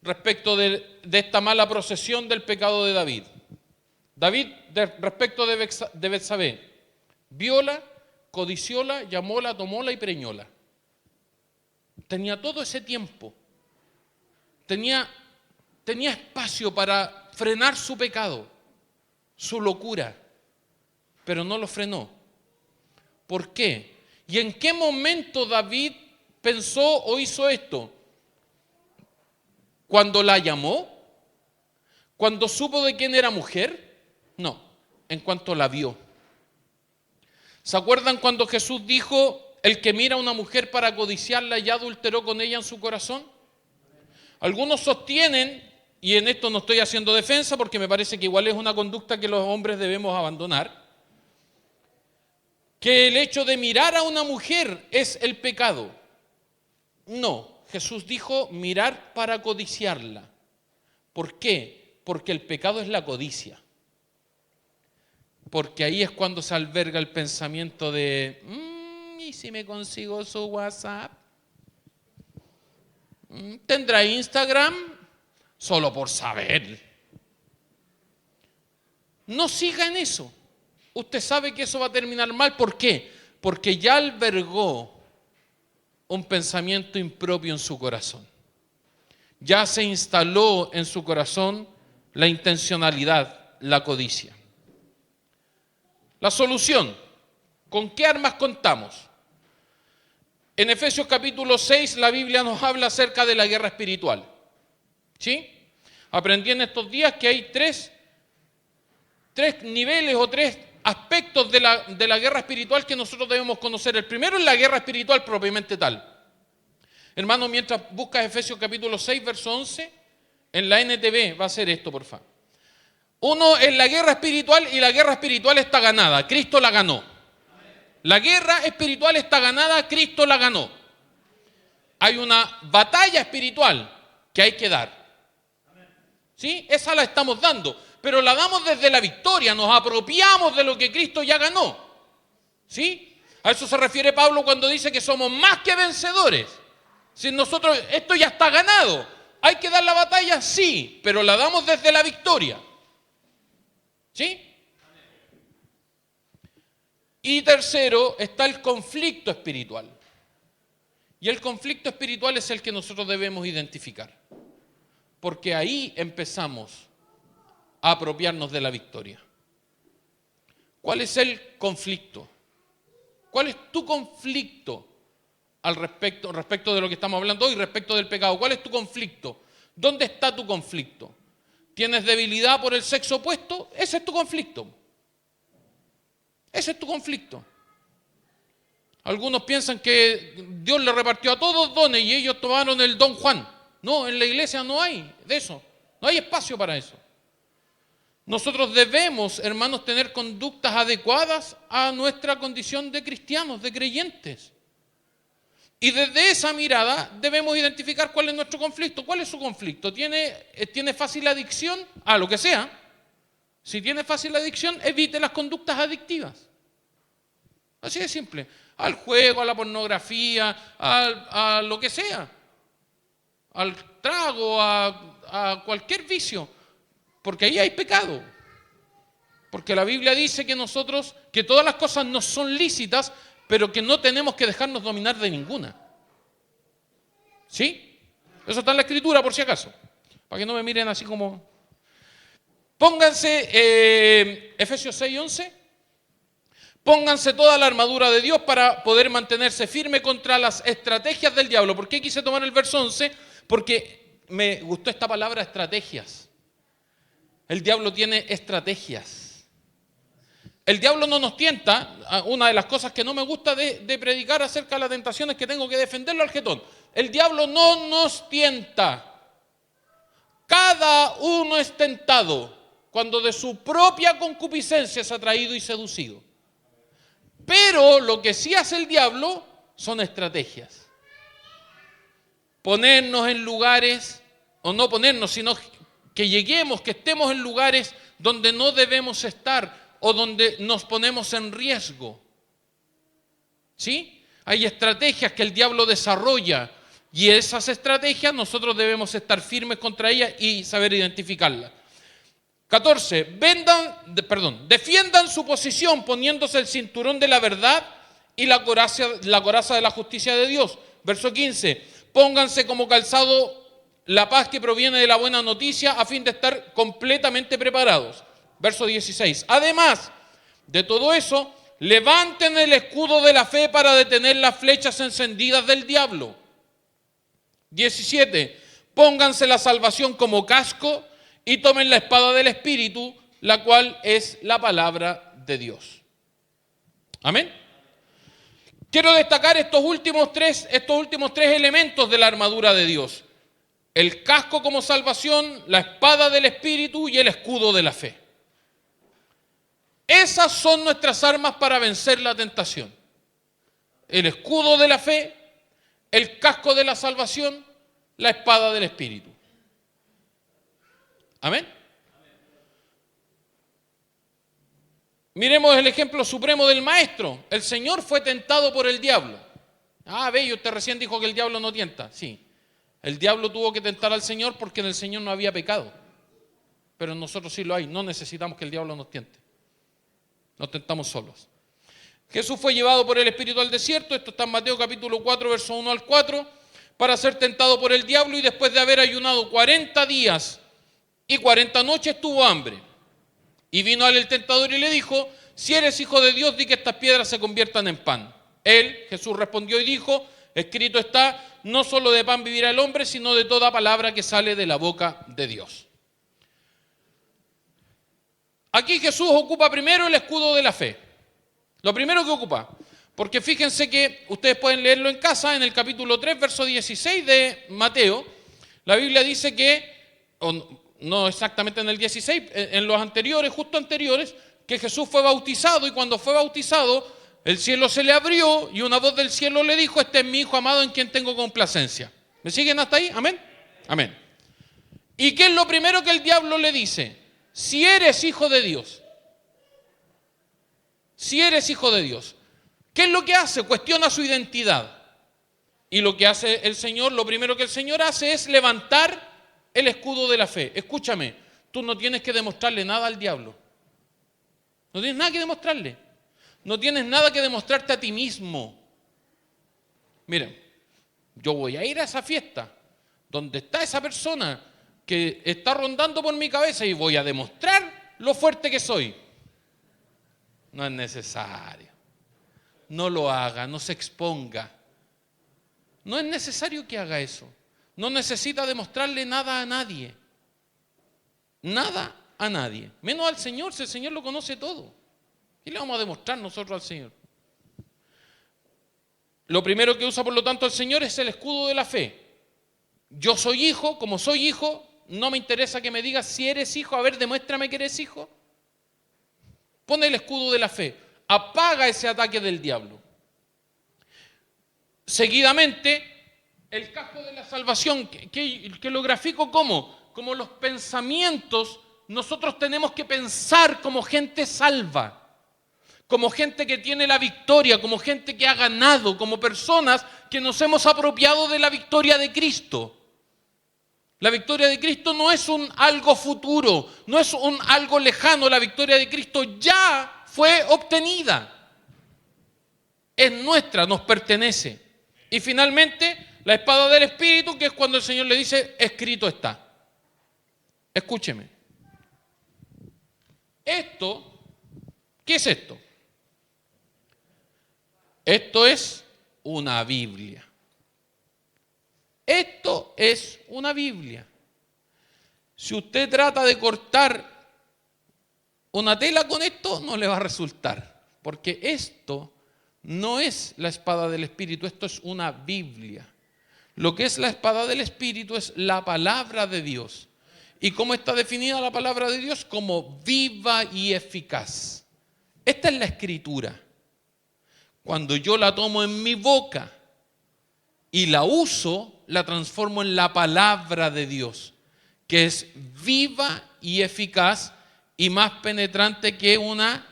respecto de esta mala procesión del pecado de David. David, respecto de Betsabé, viola, codicióla, llamóla, tomóla y preñóla. Tenía todo ese tiempo. Tenía espacio para frenar su pecado, su locura, pero no lo frenó. ¿Por qué? ¿Y en qué momento David pensó o hizo esto? ¿Cuando la llamó? ¿Cuando supo de quién era mujer? No, en cuanto la vio. ¿Se acuerdan cuando Jesús dijo, el que mira a una mujer para codiciarla ya adulteró con ella en su corazón? Algunos sostienen y en esto no estoy haciendo defensa porque me parece que igual es una conducta que los hombres debemos abandonar, que el hecho de mirar a una mujer es el pecado. No, Jesús dijo mirar para codiciarla. ¿Por qué? Porque el pecado es la codicia. Porque ahí es cuando se alberga el pensamiento de, ¿y si me consigo su WhatsApp? ¿Tendrá Instagram? Solo por saber. No siga en eso. Usted sabe que eso va a terminar mal. ¿Por qué? Porque ya albergó un pensamiento impropio en su corazón. Ya se instaló en su corazón la intencionalidad, la codicia. La solución, ¿con qué armas contamos? En Efesios capítulo 6 la Biblia nos habla acerca de la guerra espiritual. ¿Sí? Aprendí en estos días que hay tres niveles o tres aspectos de la guerra espiritual que nosotros debemos conocer. El primero es la guerra espiritual propiamente tal. Hermano, mientras buscas Efesios capítulo 6, verso 11, en la NTV va a ser esto, por favor. Uno es la guerra espiritual y la guerra espiritual está ganada. Cristo la ganó. La guerra espiritual está ganada, Cristo la ganó. Hay una batalla espiritual que hay que dar. ¿Sí? Esa la estamos dando, pero la damos desde la victoria, nos apropiamos de lo que Cristo ya ganó. ¿Sí? A eso se refiere Pablo cuando dice que somos más que vencedores. Si nosotros, esto ya está ganado, ¿hay que dar la batalla? Sí, pero la damos desde la victoria. ¿Sí? Y tercero, está el conflicto espiritual. Y el conflicto espiritual es el que nosotros debemos identificar. Porque ahí empezamos a apropiarnos de la victoria. ¿Cuál es el conflicto? ¿Cuál es tu conflicto respecto de lo que estamos hablando hoy, respecto del pecado? ¿Cuál es tu conflicto? ¿Dónde está tu conflicto? ¿Tienes debilidad por el sexo opuesto? Ese es tu conflicto. Ese es tu conflicto. Algunos piensan que Dios le repartió a todos dones y ellos tomaron el don Juan. No, en la iglesia no hay de eso. No hay espacio para eso. Nosotros debemos, hermanos, tener conductas adecuadas a nuestra condición de cristianos, de creyentes. Y desde esa mirada debemos identificar cuál es nuestro conflicto. ¿Cuál es su conflicto? ¿Tiene fácil adicción a lo que sea? Si tiene fácil adicción, evite las conductas adictivas. Así de simple. Al juego, a la pornografía, a lo que sea. Al trago, a cualquier vicio. Porque ahí hay pecado. Porque la Biblia dice que todas las cosas nos son lícitas, pero que no tenemos que dejarnos dominar de ninguna. ¿Sí? Eso está en la Escritura, por si acaso. Para que no me miren así como... Pónganse, Efesios 6:11, pónganse toda la armadura de Dios para poder mantenerse firme contra las estrategias del diablo. ¿Por qué quise tomar el verso 11? Porque me gustó esta palabra, estrategias. El diablo tiene estrategias. El diablo no nos tienta. Una de las cosas que no me gusta de predicar acerca de la tentación es que tengo que defenderlo al jetón. El diablo no nos tienta. Cada uno es tentado cuando de su propia concupiscencia es atraído y seducido. Pero lo que sí hace el diablo son estrategias. Ponernos en lugares, o no ponernos, sino que lleguemos, que estemos en lugares donde no debemos estar o donde nos ponemos en riesgo. ¿Sí? Hay estrategias que el diablo desarrolla y esas estrategias nosotros debemos estar firmes contra ellas y saber identificarlas. 14. Defiendan su posición poniéndose el cinturón de la verdad y la coraza de la justicia de Dios. Verso 15. Pónganse como calzado la paz que proviene de la buena noticia a fin de estar completamente preparados. Verso 16. Además de todo eso, levanten el escudo de la fe para detener las flechas encendidas del diablo. 17. Pónganse la salvación como casco y tomen la espada del Espíritu, la cual es la palabra de Dios. Amén. Quiero destacar estos últimos tres elementos de la armadura de Dios. el casco como salvación, la espada del Espíritu y el escudo de la fe. Esas son nuestras armas para vencer la tentación. El escudo de la fe, el casco de la salvación, la espada del Espíritu. Amén. Miremos el ejemplo supremo del maestro. El Señor fue tentado por el diablo. Bello, usted recién dijo que el diablo no tienta. Sí, el diablo tuvo que tentar al Señor porque en el Señor no había pecado. Pero en nosotros sí lo hay. No necesitamos que el diablo nos tiente. Nos tentamos solos. Jesús fue llevado por el Espíritu al desierto. Esto está en Mateo capítulo 4, verso 1 al 4. Para ser tentado por el diablo, y después de haber ayunado 40 días y 40 noches tuvo hambre. Y vino a él el tentador y le dijo: si eres hijo de Dios, di que estas piedras se conviertan en pan. Él, Jesús, respondió y dijo: escrito está, no solo de pan vivirá el hombre, sino de toda palabra que sale de la boca de Dios. Aquí Jesús ocupa primero el escudo de la fe. Lo primero que ocupa. Porque fíjense que ustedes pueden leerlo en casa, en el capítulo 3, verso 16 de Mateo. La Biblia dice que, no exactamente en el 16, en los anteriores, justo anteriores, que Jesús fue bautizado, y cuando fue bautizado, el cielo se le abrió y una voz del cielo le dijo: este es mi Hijo amado en quien tengo complacencia. ¿Me siguen hasta ahí? Amén. Amén. ¿Y qué es lo primero que el diablo le dice? Si eres hijo de Dios. Si eres hijo de Dios. ¿Qué es lo que hace? Cuestiona su identidad. Y lo que hace el Señor, lo primero que el Señor hace es levantar el escudo de la fe. Escúchame, tú no tienes que demostrarle nada al diablo. No tienes nada que demostrarle. No tienes nada que demostrarte a ti mismo. Miren, yo voy a ir a esa fiesta donde está esa persona que está rondando por mi cabeza y voy a demostrar lo fuerte que soy. No es necesario. No lo haga, no se exponga. No es necesario que haga eso. No necesita demostrarle nada a nadie. Nada a nadie. Menos al Señor, si el Señor lo conoce todo. ¿Qué le vamos a demostrar nosotros al Señor? Lo primero que usa, por lo tanto, el Señor es el escudo de la fe. Yo soy hijo, como soy hijo, no me interesa que me digas si eres hijo. A ver, demuéstrame que eres hijo. Pone el escudo de la fe. Apaga ese ataque del diablo. Seguidamente, el casco de la salvación, que lo grafico como los pensamientos. Nosotros tenemos que pensar como gente salva, como gente que tiene la victoria, como gente que ha ganado, como personas que nos hemos apropiado de la victoria de Cristo. La victoria de Cristo no es un algo futuro, no es un algo lejano. La victoria de Cristo ya fue obtenida. Es nuestra, nos pertenece. Y finalmente, la espada del Espíritu, que es cuando el Señor le dice: escrito está. Escúcheme. Esto, ¿qué es esto? Esto es una Biblia. Esto es una Biblia. Si usted trata de cortar una tela con esto, no le va a resultar. Porque esto no es la espada del Espíritu, esto es una Biblia. Lo que es la espada del Espíritu es la palabra de Dios. ¿Y cómo está definida la palabra de Dios? Como viva y eficaz. Esta es la Escritura. Cuando yo la tomo en mi boca y la uso, la transformo en la palabra de Dios, que es viva y eficaz y más penetrante que una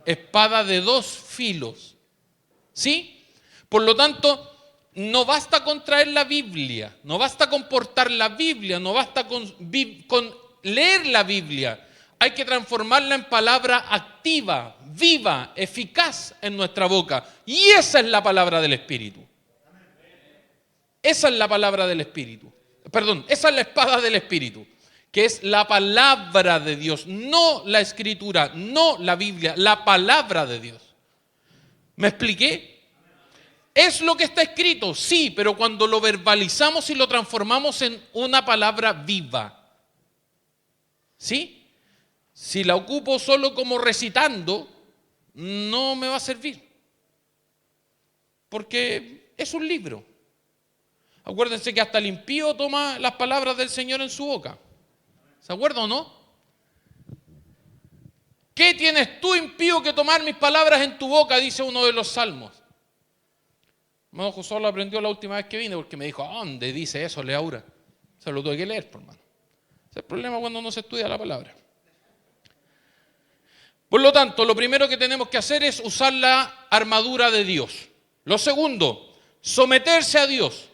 espada de dos filos. ¿Sí? Por lo tanto, no basta con traer la Biblia, no basta con portar la Biblia, no basta con leer la Biblia. Hay que transformarla en palabra activa, viva, eficaz en nuestra boca. Y esa es la palabra del Espíritu. Esa es la palabra del Espíritu. Perdón, esa es la espada del Espíritu, que es la palabra de Dios, no la Escritura, no la Biblia, la palabra de Dios. ¿Me expliqué? ¿Es lo que está escrito? Sí, pero cuando lo verbalizamos y lo transformamos en una palabra viva. ¿Sí? Si la ocupo solo como recitando, no me va a servir. Porque es un libro. Acuérdense que hasta el impío toma las palabras del Señor en su boca. ¿Se acuerdan o no? ¿Qué tienes tú, impío, que tomar mis palabras en tu boca? Dice uno de los salmos. Hermano José lo aprendió la última vez que vine porque me dijo, ¿dónde dice eso, Leaura? Se lo tuve que leer, por hermano. Ese es el problema cuando no se estudia la palabra. Por lo tanto, lo primero que tenemos que hacer es usar la armadura de Dios. Lo segundo, someterse a Dios.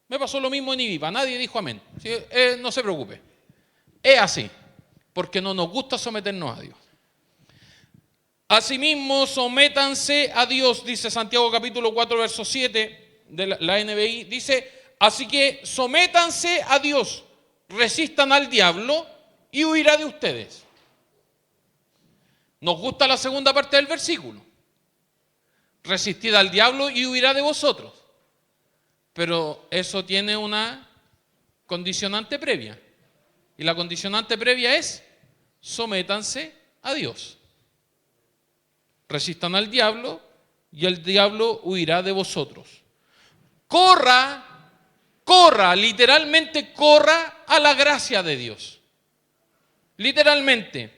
Me pasó lo mismo en Ibipa, nadie dijo amén. ¿Sí? No se preocupe. Es así, porque no nos gusta someternos a Dios. Asimismo, sométanse a Dios, dice Santiago capítulo 4, verso 7 de la NBI. Dice, así que sométanse a Dios, resistan al diablo y huirá de ustedes. Nos gusta la segunda parte del versículo. Resistid al diablo y huirá de vosotros. Pero eso tiene una condicionante previa. Y la condicionante previa es, sométanse a Dios. Resistan al diablo y el diablo huirá de vosotros. Corra, literalmente corra a la gracia de Dios. Literalmente.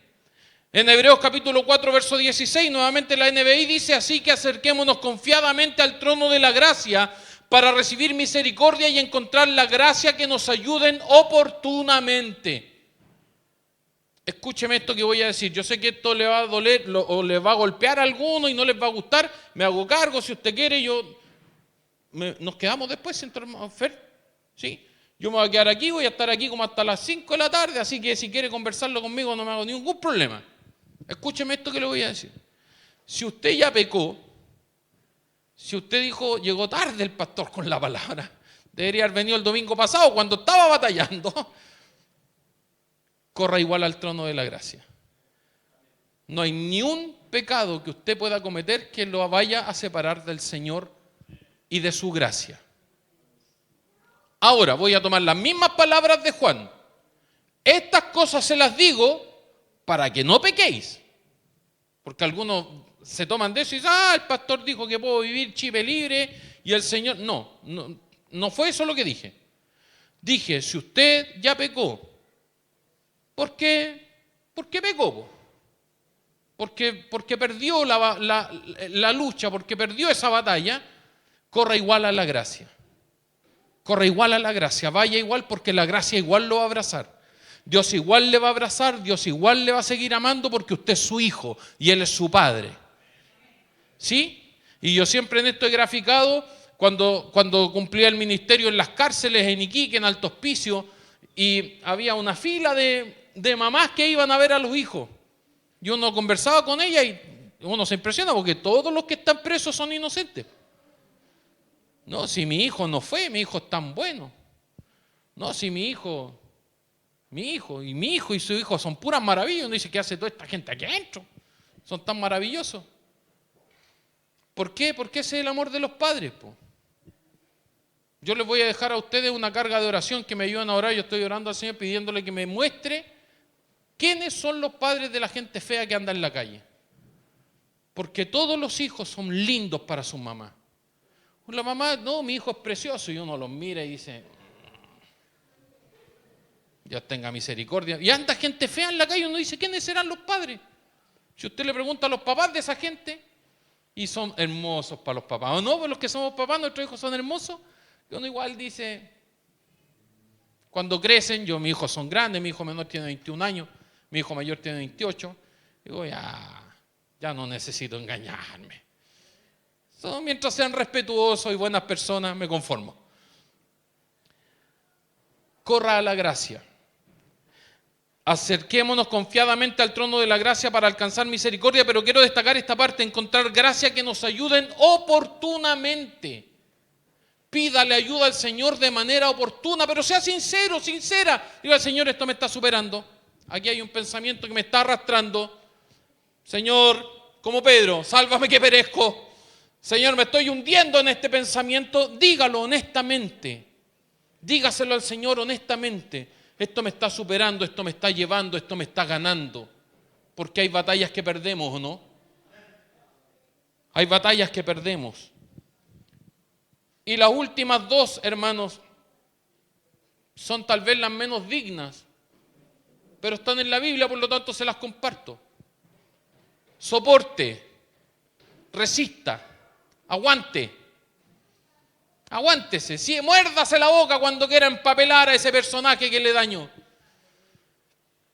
En Hebreos capítulo 4, verso 16, nuevamente la NBI dice, así que acerquémonos confiadamente al trono de la gracia para recibir misericordia y encontrar la gracia que nos ayuden oportunamente. Escúcheme esto que voy a decir. Yo sé que esto le va a doler o le va a golpear a alguno y no les va a gustar. Me hago cargo, si usted quiere, nos quedamos después, Fer. ¿Sí? Yo me voy a quedar aquí, voy a estar aquí como hasta las 5 de la tarde, así que si quiere conversarlo conmigo no me hago ningún problema. Escúcheme esto que le voy a decir. Si usted ya pecó, si usted dijo, llegó tarde el pastor con la palabra, debería haber venido el domingo pasado cuando estaba batallando, corra igual al trono de la gracia. No hay ni un pecado que usted pueda cometer que lo vaya a separar del Señor y de su gracia. Ahora voy a tomar las mismas palabras de Juan. Estas cosas se las digo para que no pequéis. Porque algunos se toman de eso y dicen, el pastor dijo que puedo vivir chipe libre y el Señor... No fue eso lo que dije. Dije, si usted ya pecó, ¿por qué pecó? Porque perdió la lucha, porque perdió esa batalla, corra igual a la gracia. Corra igual a la gracia, vaya igual porque la gracia igual lo va a abrazar. Dios igual le va a abrazar, Dios igual le va a seguir amando porque usted es su hijo y Él es su padre. ¿Sí? Y yo siempre en esto he graficado cuando cumplía el ministerio en las cárceles, en Iquique, en Alto Hospicio, y había una fila de mamás que iban a ver a los hijos. Y uno conversaba con ella y uno se impresiona porque todos los que están presos son inocentes. No, si mi hijo no fue, mi hijo es tan bueno. No, si mi hijo y su hijo son puras maravillas. Uno dice, ¿qué hace toda esta gente aquí adentro? Son tan maravillosos. ¿Por qué? Porque ese es el amor de los padres, po. Yo les voy a dejar a ustedes una carga de oración que me ayuden a orar. Yo estoy orando al Señor pidiéndole que me muestre quiénes son los padres de la gente fea que anda en la calle. Porque todos los hijos son lindos para su mamá. La mamá, no, mi hijo es precioso. Y uno los mira y dice, Dios tenga misericordia. Y anda gente fea en la calle y uno dice, ¿quiénes serán los padres? Si usted le pregunta a los papás de esa gente, y son hermosos para los papás. O no, pues los que somos papás, nuestros hijos son hermosos. Y uno igual dice, cuando crecen, mis hijos son grandes, mi hijo menor tiene 21 años, mi hijo mayor tiene 28. Digo, ya no necesito engañarme. Mientras sean respetuosos y buenas personas, me conformo. Corra a la gracia. Acerquémonos confiadamente al trono de la gracia para alcanzar misericordia, pero quiero destacar esta parte, encontrar gracia que nos ayuden oportunamente. Pídale ayuda al Señor de manera oportuna, pero sea sincero, sincera. Diga, Señor, esto me está superando. Aquí hay un pensamiento que me está arrastrando. Señor, como Pedro, sálvame que perezco. Señor, me estoy hundiendo en este pensamiento. Dígalo honestamente. Dígaselo al Señor honestamente. Esto me está superando, esto me está llevando, esto me está ganando. Porque hay batallas que perdemos, ¿o no? Hay batallas que perdemos. Y las últimas dos, hermanos, son tal vez las menos dignas, pero están en la Biblia, por lo tanto se las comparto. Soporte, resista, aguante, aguántese, sí, muérdase la boca cuando quiera empapelar a ese personaje que le dañó.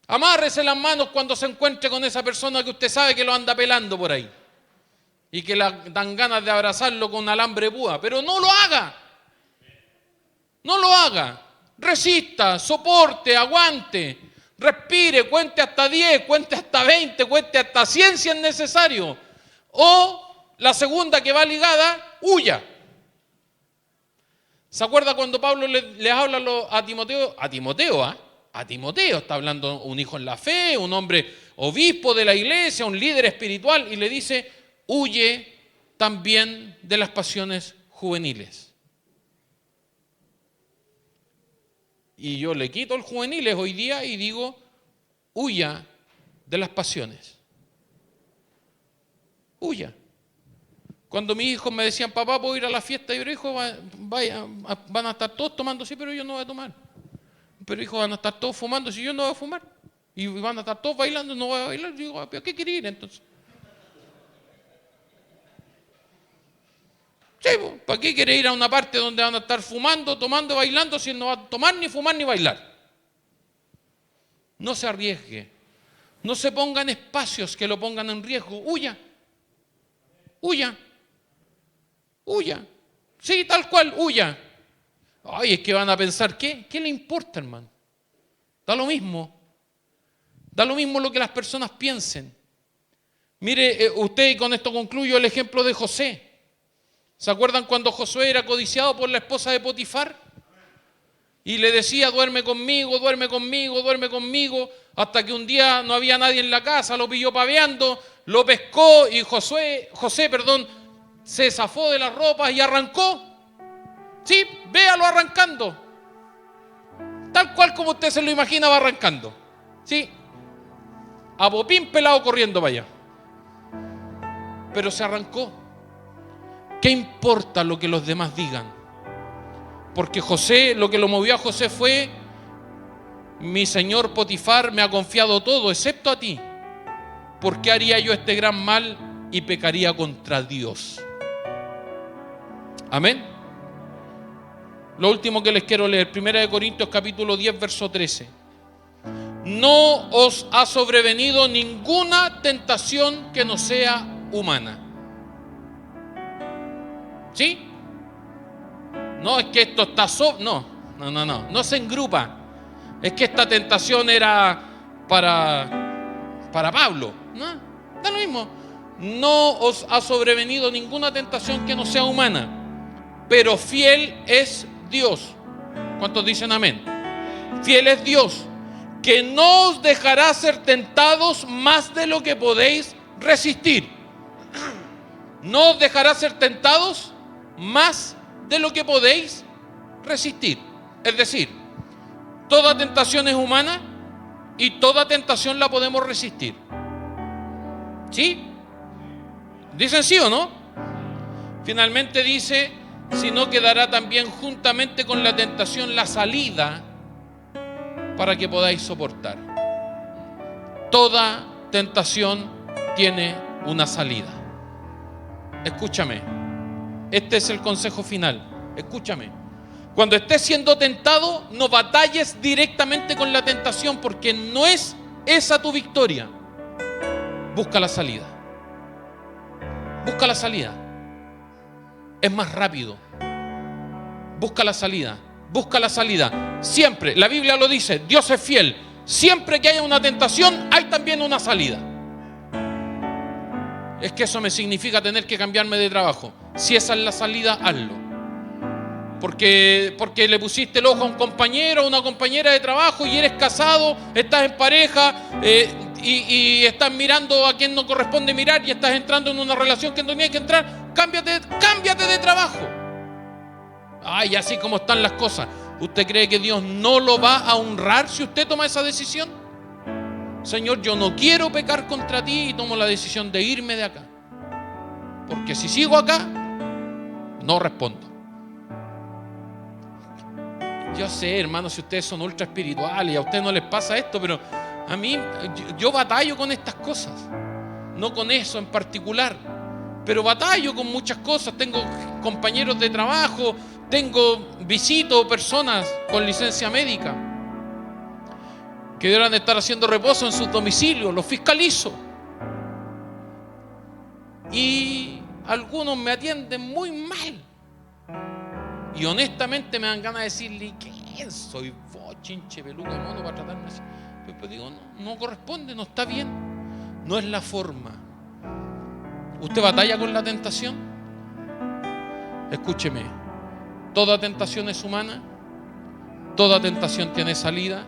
Amárrese las manos cuando se encuentre con esa persona que usted sabe que lo anda pelando por ahí y que le dan ganas de abrazarlo con alambre de púa, pero no lo haga. No lo haga. Resista, soporte, aguante, respire, cuente hasta 10, cuente hasta 20, cuente hasta 100 si es necesario. O la segunda que va ligada, huya. ¿Se acuerda cuando Pablo les habla a Timoteo? A Timoteo, está hablando un hijo en la fe, un hombre obispo de la iglesia, un líder espiritual, y le dice, huye también de las pasiones juveniles. Y yo le quito el juveniles hoy día y digo, huya de las pasiones. Huya. Cuando mis hijos me decían, papá, ¿puedo ir a la fiesta? Y yo, hijo, vaya, van a estar todos tomando, sí, pero yo no voy a tomar. Pero hijo, van a estar todos fumando, si yo no voy a fumar. Y van a estar todos bailando, no voy a bailar. Yo digo, ¿a qué quiere ir entonces? Sí, ¿para qué quiere ir a una parte donde van a estar fumando, tomando, bailando, si no va a tomar, ni fumar, ni bailar? No se arriesgue. No se ponga en espacios que lo pongan en riesgo. Huya. Huya. Huya. Sí, tal cual, huya. Ay, es que van a pensar, ¿qué le importa, hermano? Da lo mismo. Da lo mismo lo que las personas piensen. Mire, usted, y con esto concluyo, el ejemplo de José. ¿Se acuerdan cuando Josué era codiciado por la esposa de Potifar? Y le decía, duerme conmigo, duerme conmigo, duerme conmigo, hasta que un día no había nadie en la casa, lo pilló paveando, lo pescó y José, se zafó de las ropas y arrancó. Sí, véalo arrancando. Tal cual como usted se lo imagina va arrancando. Sí, a popín pelado corriendo para allá. Pero se arrancó. ¿Qué importa lo que los demás digan? Porque José, lo que lo movió a José fue, mi señor Potifar me ha confiado todo, excepto a ti. ¿Por qué haría yo este gran mal y pecaría contra Dios? Amén. Lo último que les quiero leer, 1 Corintios capítulo 10, verso 13. No os ha sobrevenido ninguna tentación que no sea humana. ¿Sí? No es que esto está no se engrupa. Es que esta tentación era para Pablo. No, da lo mismo. No os ha sobrevenido ninguna tentación que no sea humana, pero fiel es Dios. ¿Cuántos dicen amén? Fiel es Dios, que no os dejará ser tentados más de lo que podéis resistir. No os dejará ser tentados más de lo que podéis resistir. Es decir, toda tentación es humana y toda tentación la podemos resistir. ¿Sí? ¿Dicen sí o no? Finalmente dice, sino que dará también juntamente con la tentación la salida para que podáis soportar. Toda tentación tiene una salida. Escúchame. Este es el consejo final. Escúchame. Cuando estés siendo tentado, no batalles directamente con la tentación, porque no es esa tu victoria. Busca la salida. Busca la salida. Es más rápido. Busca la salida. Busca la salida. Siempre, la Biblia lo dice, Dios es fiel. Siempre que haya una tentación, hay también una salida. Es que eso me significa tener que cambiarme de trabajo. Si esa es la salida, hazlo. Porque le pusiste el ojo a un compañero o una compañera de trabajo y eres casado, estás en pareja y estás mirando a quien no corresponde mirar y estás entrando en una relación que no tenías que entrar. Cámbiate de trabajo. Ay, así como están las cosas. ¿Usted cree que Dios no lo va a honrar si usted toma esa decisión? Señor, yo no quiero pecar contra ti y tomo la decisión de irme de acá. Porque si sigo acá, no respondo. Yo sé, hermano, si ustedes son ultra espirituales y a ustedes no les pasa esto, pero a mí, yo batallo con estas cosas. No con eso en particular, pero batallo con muchas cosas. Tengo compañeros de trabajo, visito personas con licencia médica que deberán estar haciendo reposo en sus domicilios, los fiscalizo. Y algunos me atienden muy mal. Y honestamente me dan ganas de decirle, ¿quién soy vos, chinche peluca de mono, para tratarme así? Pero digo, no corresponde, no está bien. No es la forma. ¿Usted batalla con la tentación? Escúcheme, toda tentación es humana, toda tentación tiene salida,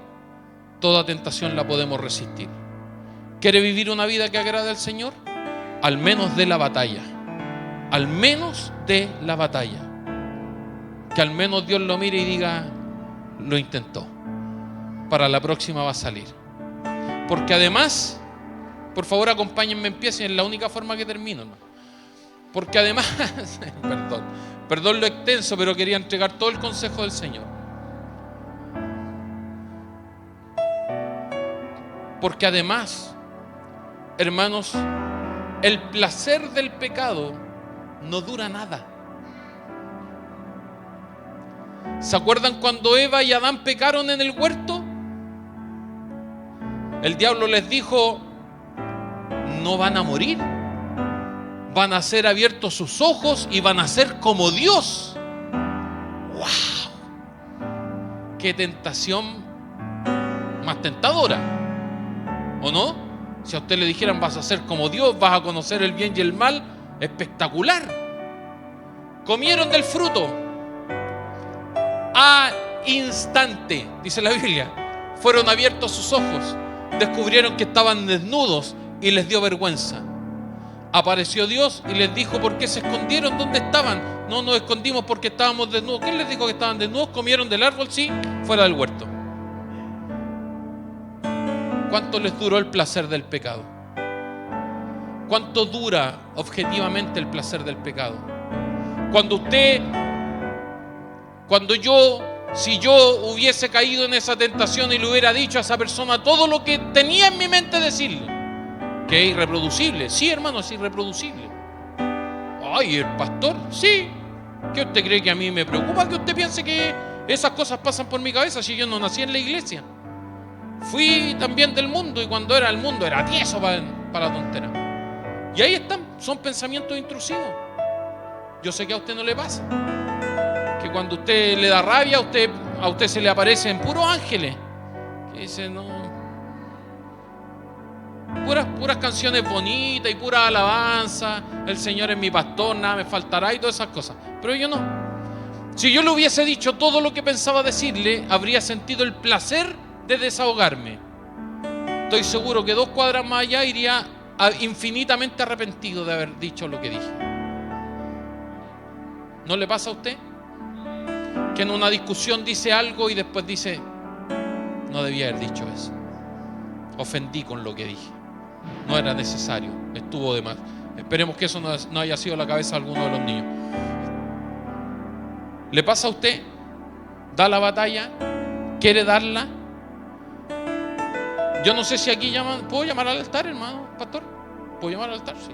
toda tentación la podemos resistir. ¿Quiere vivir una vida que agrade al Señor? Al menos de la batalla. Al menos de la batalla. Que al menos Dios lo mire y diga, lo intentó. Para la próxima va a salir. Porque además, por favor acompáñenme en pie, es la única forma que termino, hermano. Porque además, perdón lo extenso, pero quería entregar todo el consejo del Señor. Porque además, hermanos, el placer del pecado no dura nada. ¿Se acuerdan cuando Eva y Adán pecaron en el huerto? El diablo les dijo, no van a morir, van a ser abiertos sus ojos y van a ser como Dios. ¡Wow! ¡Qué tentación más tentadora! ¿O no? Si a usted le dijeran, vas a ser como Dios, vas a conocer el bien y el mal, espectacular. Comieron del fruto. A instante, dice la Biblia, fueron abiertos sus ojos, descubrieron que estaban desnudos y les dio vergüenza. Apareció Dios y les dijo, ¿por qué se escondieron? ¿Dónde estaban? No nos escondimos porque estábamos desnudos. ¿Quién les dijo que estaban desnudos? Comieron del árbol, sí, fuera del huerto. ¿Cuánto les duró el placer del pecado? ¿Cuánto dura objetivamente el placer del pecado? Si yo hubiese caído en esa tentación y le hubiera dicho a esa persona todo lo que tenía en mi mente decirle, que es irreproducible. Sí, hermano, es irreproducible. Ay, ¿el pastor? Sí. ¿Qué usted cree que a mí me preocupa que usted piense que esas cosas pasan por mi cabeza si yo no nací en la iglesia? Fui también del mundo y cuando era el mundo era tieso para la tontera. Y ahí están, son pensamientos intrusivos. Yo sé que a usted no le pasa. Que cuando usted le da rabia, a usted se le aparecen puros ángeles. Que dicen, no. Puras canciones bonitas y pura alabanza. El Señor es mi pastor, nada me faltará y todas esas cosas. Pero yo no. Si yo le hubiese dicho todo lo que pensaba decirle, habría sentido el placer de desahogarme. Estoy seguro que 2 cuadras más allá iría infinitamente arrepentido de haber dicho lo que dije. ¿No le pasa a usted? Que en una discusión dice algo y después dice, no debía haber dicho eso. Ofendí con lo que dije. No era necesario, estuvo de más. Esperemos que eso no haya sido la cabeza de alguno de los niños. ¿Le pasa a usted? ¿Da la batalla? ¿Quiere darla? Yo no sé si aquí llaman. ¿Puedo llamar al altar, hermano, pastor? ¿Puedo llamar al altar? Sí.